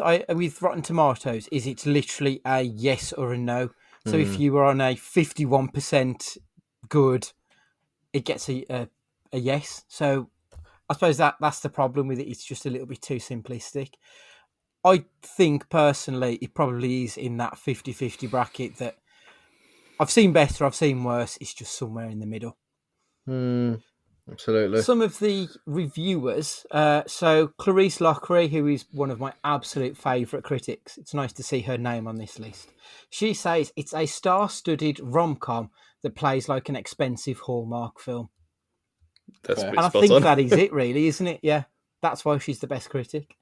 Rotten Tomatoes, is it's literally a yes or a no. So if you were on a 51% good, it gets a yes. So I suppose that's the problem with it. It's just a little bit too simplistic. I think personally it probably is in that 50-50 bracket that I've seen better, I've seen worse. It's just somewhere in the middle. Absolutely. Some of the reviewers, so Clarice Lockery, who is one of my absolute favourite critics, it's nice to see her name on this list. She says it's a star-studded rom-com that plays like an expensive Hallmark film. That's And I think that is it, really, isn't it? Yeah, that's why she's the best critic.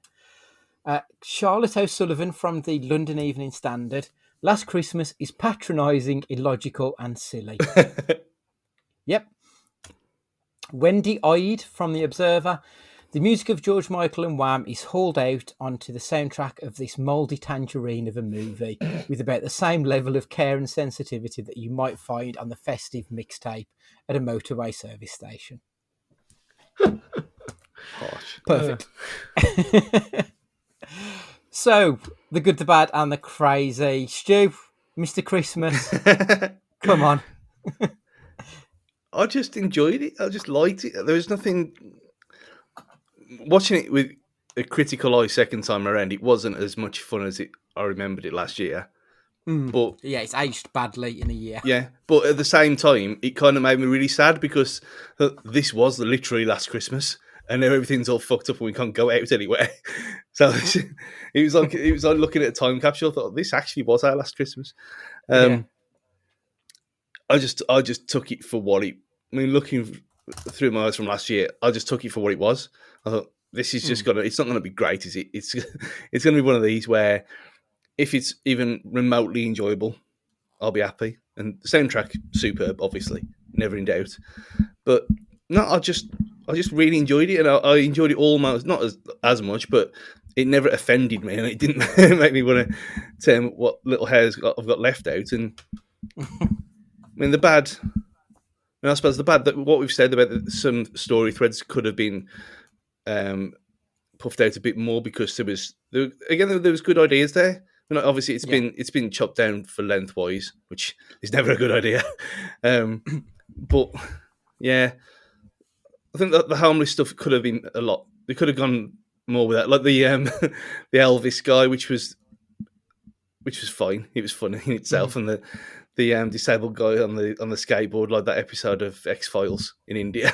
Charlotte O'Sullivan from the London Evening Standard. Last Christmas is patronising, illogical and silly. Yep. Wendy Ide from The Observer. The music of George Michael and Wham is hauled out onto the soundtrack of this mouldy tangerine of a movie with about the same level of care and sensitivity that you might find on the festive mixtape at a motorway service station. Harsh. Perfect. So, the good, the bad and the crazy. Stu, Mr. Christmas, come on. I just enjoyed it. I just liked it. There was nothing. Watching it with a critical eye second time around, it wasn't as much fun as I remembered it last year. But yeah, it's aged badly in a year. Yeah, but at the same time, it kind of made me really sad because this was literally last Christmas, and now everything's all fucked up and we can't go out anywhere. So it was like looking at a time capsule. I thought this actually was our last Christmas. I just took it for what it. I mean, looking through my eyes from last year, I just took it for what it was. I thought this is just gonna. It's not gonna be great, is it? It's gonna be one of these where if it's even remotely enjoyable, I'll be happy. And the soundtrack, superb, obviously, never in doubt. But no, I just really enjoyed it, and I enjoyed it almost not as much, but it never offended me, and it didn't make me want to tell them what little hairs I've got left out. And I mean, the bad. I suppose the bad that what we've said about some story threads could have been puffed out a bit more because there was good ideas there. I mean, obviously, it's been chopped down for lengthwise, which is never a good idea. But yeah, I think that the homeless stuff could have been a lot. They could have gone more with that, like the the Elvis guy, which was fine. It was funny in itself, and the disabled guy on the skateboard, like that episode of X-Files in India.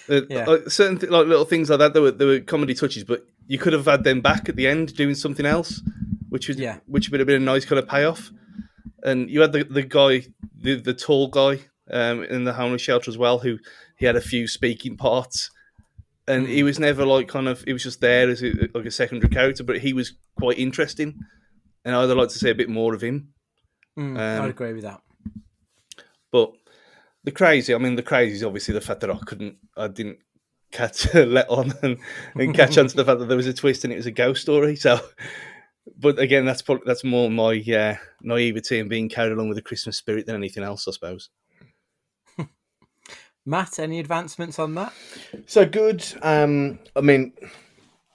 Certain like little things like that. There were comedy touches, but you could have had them back at the end doing something else, which would have been a nice kind of payoff. And you had the guy, the tall guy in the homeless shelter as well, who he had a few speaking parts, and he was never like he was just there as like a secondary character, but he was quite interesting. And I'd like to see a bit more of him. I'd agree with that. But the crazy is obviously the fact that I didn't let on and catch on to the fact that there was a twist and it was a ghost story. So, but again, that's more my naivety and being carried along with the Christmas spirit than anything else, I suppose. Matt, any advancements on that? So good. I mean,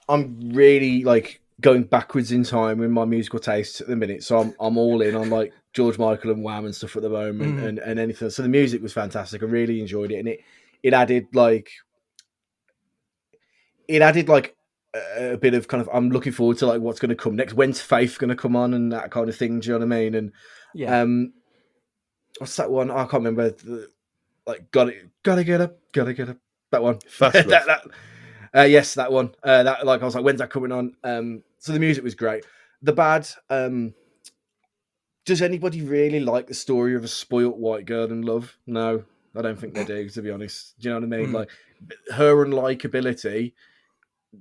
I'm really like going backwards in time in my musical tastes at the minute. So I'm all in on like George Michael and Wham and stuff at the moment, and anything. So the music was fantastic. I really enjoyed it, and it added like a bit of kind of. I'm looking forward to like what's going to come next. When's Faith going to come on and that kind of thing? Do you know what I mean? And Yeah. What's that one? I can't remember. Gotta get up. That one. Fast Love. Yes, that one. That like I was like, when's that coming on? So the music was great. The bad. Does anybody really like the story of a spoilt white girl in love? No, I don't think they do. To be honest, do you know what I mean? Like her unlikability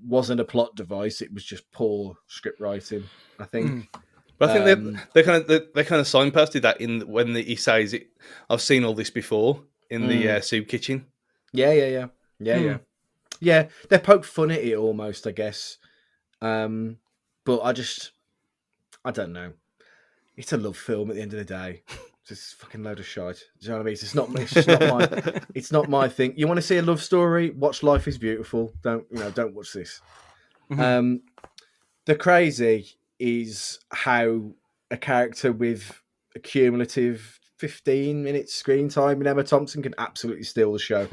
wasn't a plot device; it was just poor script writing. I think. But I think they kind of signposted that in when he says it. I've seen all this before in the soup kitchen. Yeah. They poked fun at it almost, I guess. But I don't know. It's a love film at the end of the day. It's just a fucking load of shite. Do you know what I mean? It's not my thing. You want to see a love story? Watch Life is Beautiful. Don't watch this. The crazy is how a character with a cumulative 15 minutes screen time in Emma Thompson can absolutely steal the show.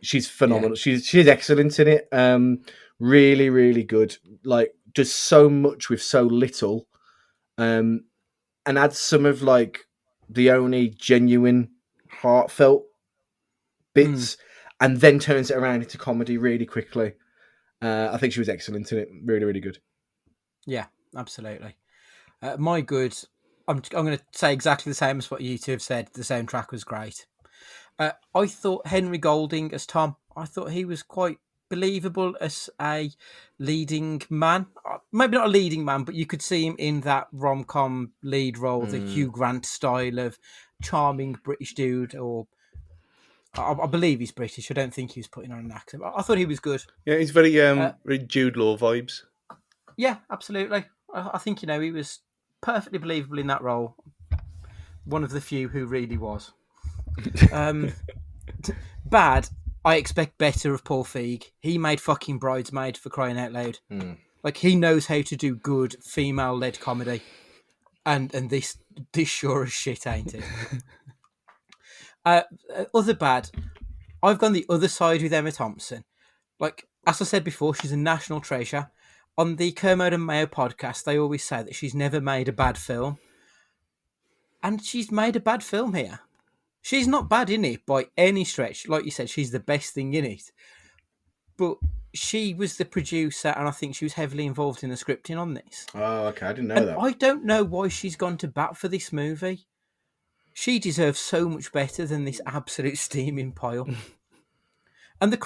She's phenomenal. Yeah. She's excellent in it. Really, really good. Like, does so much with so little. And adds some of like the only genuine heartfelt bits and then turns it around into comedy really quickly. I think she was excellent in it. Really, really good. Yeah, absolutely. My good, I'm going to say exactly the same as what you two have said. The soundtrack was great. I thought Henry Golding as Tom, I thought he was quite believable as a leading man. Maybe not a leading man, but you could see him in that rom-com lead role, the Hugh Grant style of charming British dude, or I believe he's British. I don't think he was putting on an accent. I thought he was good. Yeah, he's very Jude Law vibes. Yeah, absolutely. I think, he was perfectly believable in that role. One of the few who really was. Bad. I expect better of Paul Feig. He made fucking Bridesmaid, for crying out loud. Like, he knows how to do good female-led comedy. And this sure as shit, ain't it? Other bad. I've gone the other side with Emma Thompson. Like, as I said before, she's a national treasure. On the Kermode and Mayo podcast, they always say that she's never made a bad film. And she's made a bad film here. She's not bad in it by any stretch. Like you said, she's the best thing in it. But she was the producer, and I think she was heavily involved in the scripting on this. Oh, okay. I didn't know that. I don't know why she's gone to bat for this movie. She deserves so much better than this absolute steaming pile. And the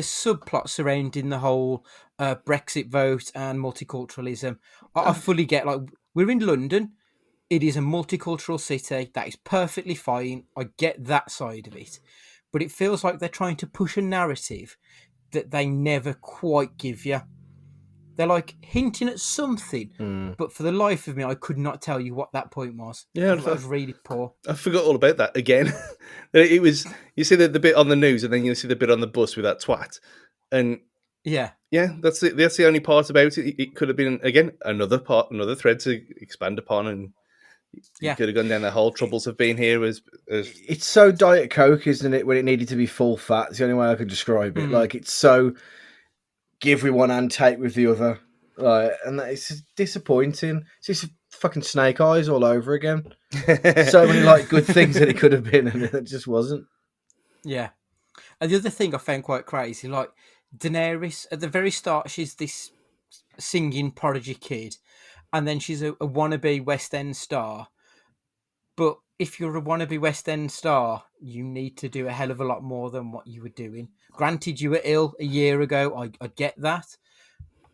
subplot surrounding the whole Brexit vote and multiculturalism, I fully get. Like, we're in London. It is a multicultural city. That is perfectly fine. I get that side of it. But it feels like they're trying to push a narrative that they never quite give you. They're like hinting at something, but for the life of me, I could not tell you what that point was. Yeah, that was really poor. I forgot all about that again. It was, you see the bit on the news, and then you see the bit on the bus with that twat, and yeah, that's it. That's the only part about it. It could have been again another thread to expand upon, and you could have gone down the whole troubles of being here as it's so Diet Coke, isn't it? When it needed to be full fat, it's the only way I could describe it. Like, it's so give with one hand, take with the other, and it's disappointing. It's just fucking Snake Eyes all over again. So many like good things that it could have been, and it just wasn't. Yeah, and the other thing I found quite crazy, like Daenerys at the very start, she's this singing prodigy kid. And then she's a wannabe West End star. But if you're a wannabe West End star, you need to do a hell of a lot more than what you were doing. Granted, you were ill a year ago. I get that.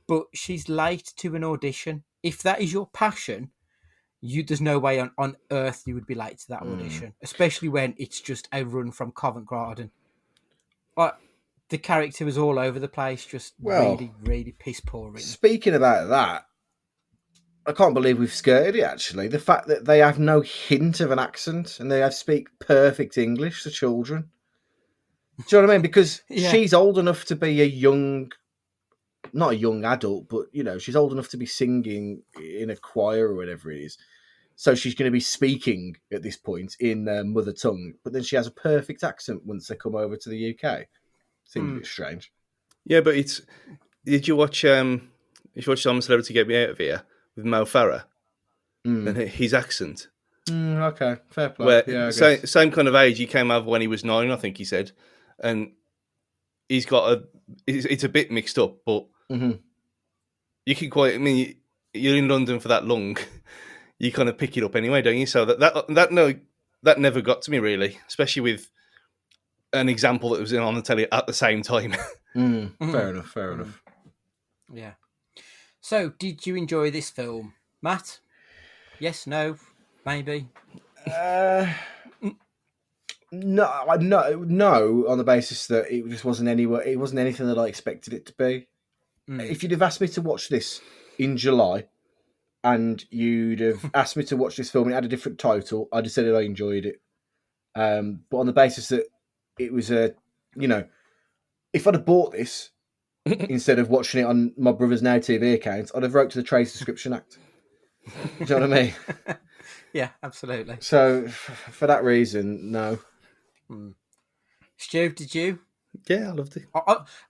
But she's late to an audition. If that is your passion, there's no way on earth you would be late to that audition. Especially when it's just a run from Covent Garden. Like, the character was all over the place, just Well, really, really piss poor written. Speaking about that, I can't believe we've skirted it, actually. The fact that they have no hint of an accent and they have speak perfect English to children. Do you know what I mean? Because Yeah. she's old enough to be not a young adult, but, she's old enough to be singing in a choir or whatever it is. So she's going to be speaking at this point in mother tongue, but then she has a perfect accent once they come over to the UK. Seems a bit strange. Yeah, but did you watch I'm a Celebrity Get Me Out of Here with Mo Farah? And his accent. Okay, fair play. Where Yeah, I guess. same kind of age. He came over when he was 9, I think he said, and he's got it's a bit mixed up, but you can quite. I mean, you're in London for that long, you kind of pick it up anyway, don't you? So that never got to me really, especially with an example that was on the telly at the same time. Fair enough. Yeah. So, did you enjoy this film, Matt? Yes, no, maybe. No, on the basis that it just wasn't anywhere. It wasn't anything that I expected it to be. If you'd have asked me to watch this in July, and you'd have asked me to watch this film and it had a different title, I'd have said that I enjoyed it. But on the basis that it was if I'd have bought this instead of watching it on my brother's Now TV account, I'd have wrote to the Trade Subscription Act. Do you know what I mean? Yeah, absolutely. So, for that reason, no. Stu, did you? Yeah, I loved it.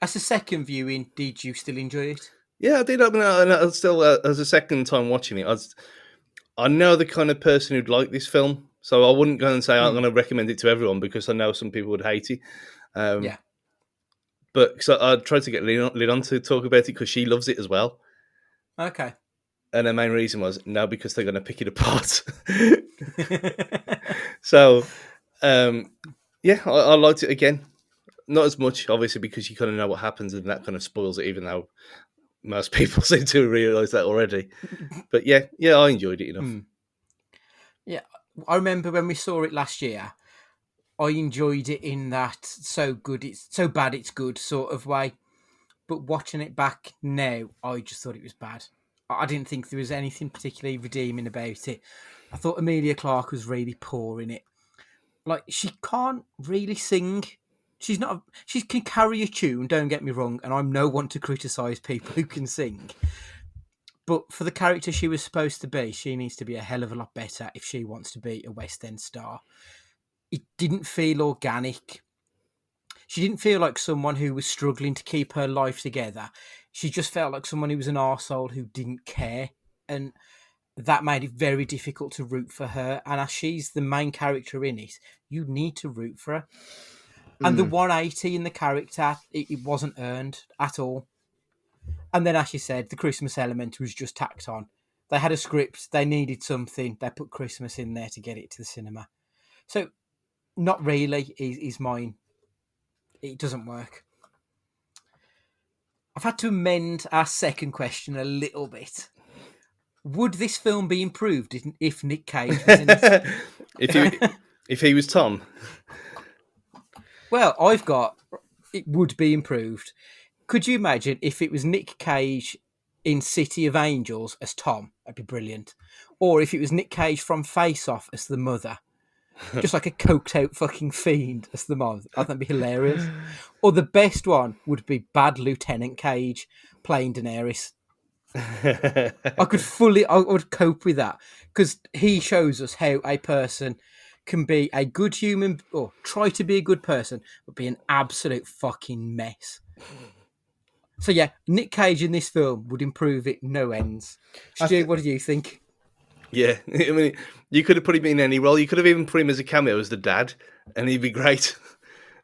As a second viewing, did you still enjoy it? Yeah, I did. I mean, I still, as a second time watching it, I know the kind of person who'd like this film, so I wouldn't go and say I'm going to recommend it to everyone because I know some people would hate it. Yeah. But so I tried to get Lynn on to talk about it because she loves it as well. Okay. And her main reason was, no, because they're going to pick it apart. So, yeah, I liked it again. Not as much, obviously, because you kind of know what happens and that kind of spoils it, even though most people seem to realise that already. But yeah, I enjoyed it enough. Yeah, I remember when we saw it last year, I enjoyed it in that so bad it's good sort of way. But watching it back now, I just thought it was bad. I didn't think there was anything particularly redeeming about it. I thought Emilia Clarke was really poor in it. Like, she can't really sing. She can carry a tune, don't get me wrong, and I'm no one to criticise people who can sing. But for the character she was supposed to be, she needs to be a hell of a lot better if she wants to be a West End star. It didn't feel organic. She didn't feel like someone who was struggling to keep her life together. She just felt like someone who was an arsehole who didn't care. And that made it very difficult to root for her. And as she's the main character in it, you need to root for her. And the 180 in the character, it wasn't earned at all. And then, as you said, the Christmas element was just tacked on. They had a script, they needed something, they put Christmas in there to get it to the cinema. So, not really is mine. It doesn't work. I've had to amend our second question a little bit. Would this film be improved if Nic Cage was in it? If he was Tom. Well, it would be improved. Could you imagine if it was Nic Cage in City of Angels as Tom? That'd be brilliant. Or if it was Nic Cage from Face Off as the mother. Just like a coked out fucking fiend as the mom. I think that'd be hilarious. Or the best one would be Bad Lieutenant Cage playing Daenerys. I would cope with that because he shows us how a person can be a good human or try to be a good person, but be an absolute fucking mess. So yeah, Nic Cage in this film would improve it no ends. Stu, what do you think? Yeah, I mean, you could have put him in any role. You could have even put him as a cameo as the dad, and he'd be great.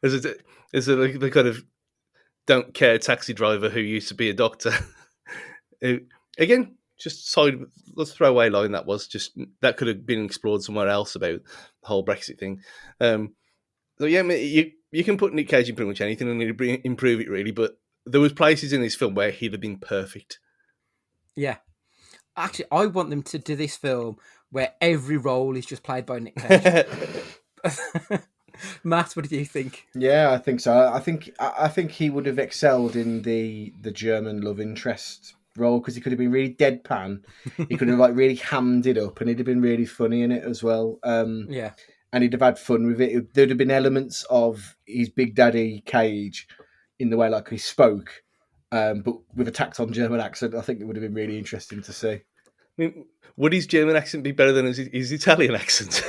As the kind of don't care taxi driver who used to be a doctor. Again, just let's throw away line that was just that could have been explored somewhere else about the whole Brexit thing. So yeah, I mean, you can put Nic Cage in pretty much anything and it'd improve it really, but there was places in this film where he'd have been perfect. Yeah. Actually, I want them to do this film where every role is just played by Nic Cage. Matt, what do you think? Yeah, I think so. I think he would have excelled in the German love interest role because he could have been really deadpan. He could have like really hammed it up, and he'd have been really funny in it as well. Yeah. And he'd have had fun with it. There'd have been elements of his Big Daddy Cage in the way like he spoke, but with a tacked on German accent. I think it would have been really interesting to see. I mean, would his German accent be better than his Italian accent?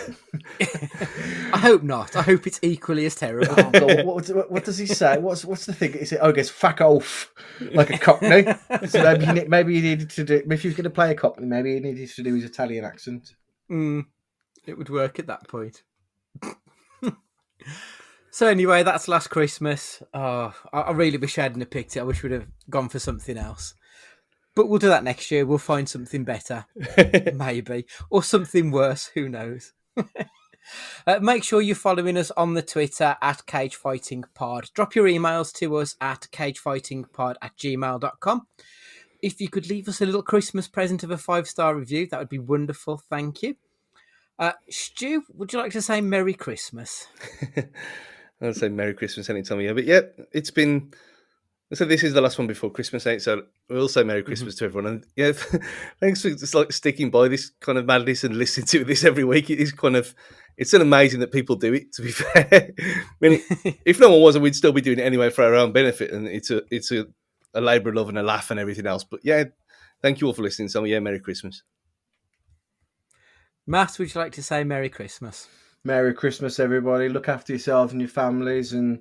I hope not. I hope it's equally as terrible. Oh, God, what does he say? What's the thing? Is it? Oh, I guess "fuck off" like a Cockney. So maybe he needed to do. If he was going to play a Cockney, maybe he needed to do his Italian accent. It would work at that point. So anyway, that's Last Christmas. Oh, I really wish I hadn't picked it. I wish we'd have gone for something else. But we'll do that next year. We'll find something better, maybe, or something worse. Who knows? Make sure you're following us on the Twitter at CageFightingPod. Drop your emails to us at cagefightingpod@gmail.com. If you could leave us a little Christmas present of a 5-star review, that would be wonderful. Thank you. Stu, would you like to say Merry Christmas? I'd say Merry Christmas any time of year. But yeah, it's been... So this is the last one before Christmas, ain't so we'll say Merry Christmas to everyone. And yeah, thanks for just like sticking by this kind of madness and listening to this every week. It is kind of... It's an amazing that people do it, to be fair. I mean, if no one wasn't, we'd still be doing it anyway for our own benefit. And it's a labour of love and a laugh and everything else. But yeah, thank you all for listening. So yeah, Merry Christmas. Matt, would you like to say Merry Christmas? Merry Christmas, everybody. Look after yourselves and your families and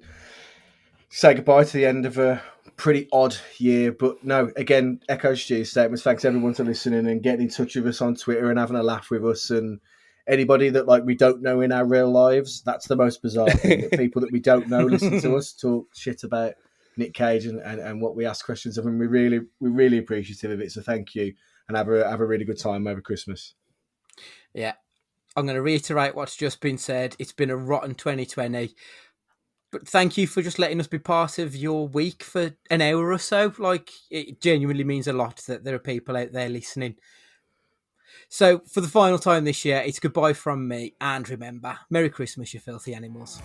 say goodbye to the end of a pretty odd year. But no, again, echo Stu's statements. Thanks everyone for listening and getting in touch with us on Twitter and having a laugh with us. And anybody that like we don't know in our real lives, that's the most bizarre thing. That people that we don't know listen to us talk shit about Nic Cage and what we ask questions of. And we're really appreciative of it. So thank you and have a really good time over Christmas. Yeah, I'm going to reiterate what's just been said. It's been a rotten 2020. But thank you for just letting us be part of your week for an hour or so. Like, it genuinely means a lot that there are people out there listening. So, for the final time this year, it's goodbye from me. And remember, Merry Christmas, you filthy animals.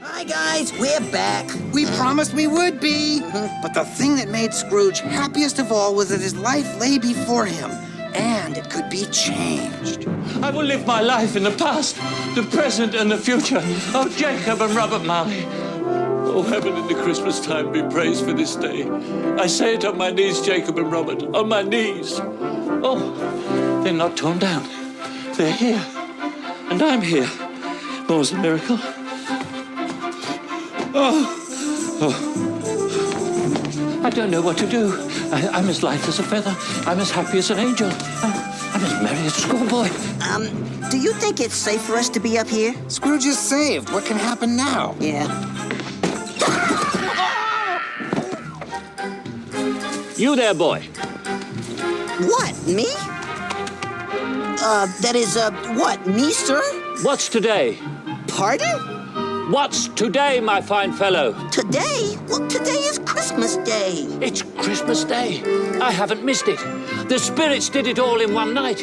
Hi guys, we're back. We promised we would be. But the thing that made Scrooge happiest of all was that his life lay before him, and it could be changed. I will live my life in the past, the present, and the future. Oh, Jacob and Robert Marley. Oh, heaven in the Christmas time be praised for this day. I say it on my knees, Jacob and Robert, on my knees. Oh, they're not torn down. They're here. And I'm here. What was a miracle? Oh. I don't know what to do. I'm as light as a feather. I'm as happy as an angel. I'm as merry as a schoolboy. Do you think it's safe for us to be up here? Scrooge is saved. What can happen now? Yeah. You there, boy. What, me? That is, what, me, sir? What's today? Pardon? What's today, my fine fellow? Today? Well, today is Christmas Day. It's Christmas Day. I haven't missed it. The spirits did it all in one night.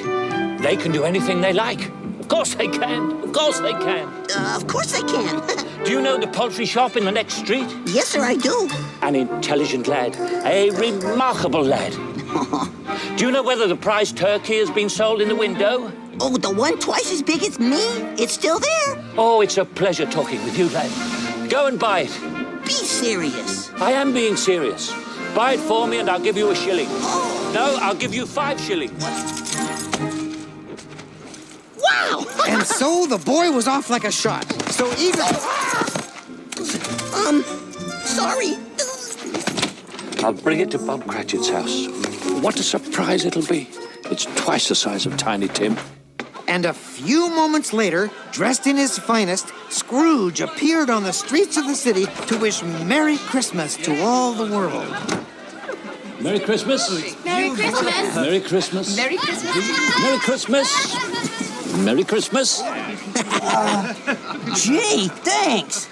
They can do anything they like. Of course they can. Of course they can. Of course they can. Do you know the poultry shop in the next street? Yes, sir, I do. An intelligent lad. A remarkable lad. Do you know whether the prize turkey has been sold in the window? Oh, the one twice as big as me? It's still there? Oh, it's a pleasure talking with you, lad. Go and buy it. Be serious. I am being serious. Buy it for me and I'll give you a shilling. Oh. No, I'll give you 5 shillings. Wow! And so the boy was off like a shot. So even... Sorry. I'll bring it to Bob Cratchit's house. What a surprise it'll be. It's twice the size of Tiny Tim. And a few moments later, dressed in his finest, Scrooge appeared on the streets of the city to wish Merry Christmas to all the world. Merry Christmas. Merry Christmas. Merry Christmas. Merry Christmas. Merry Christmas. Merry Christmas. Gee, thanks.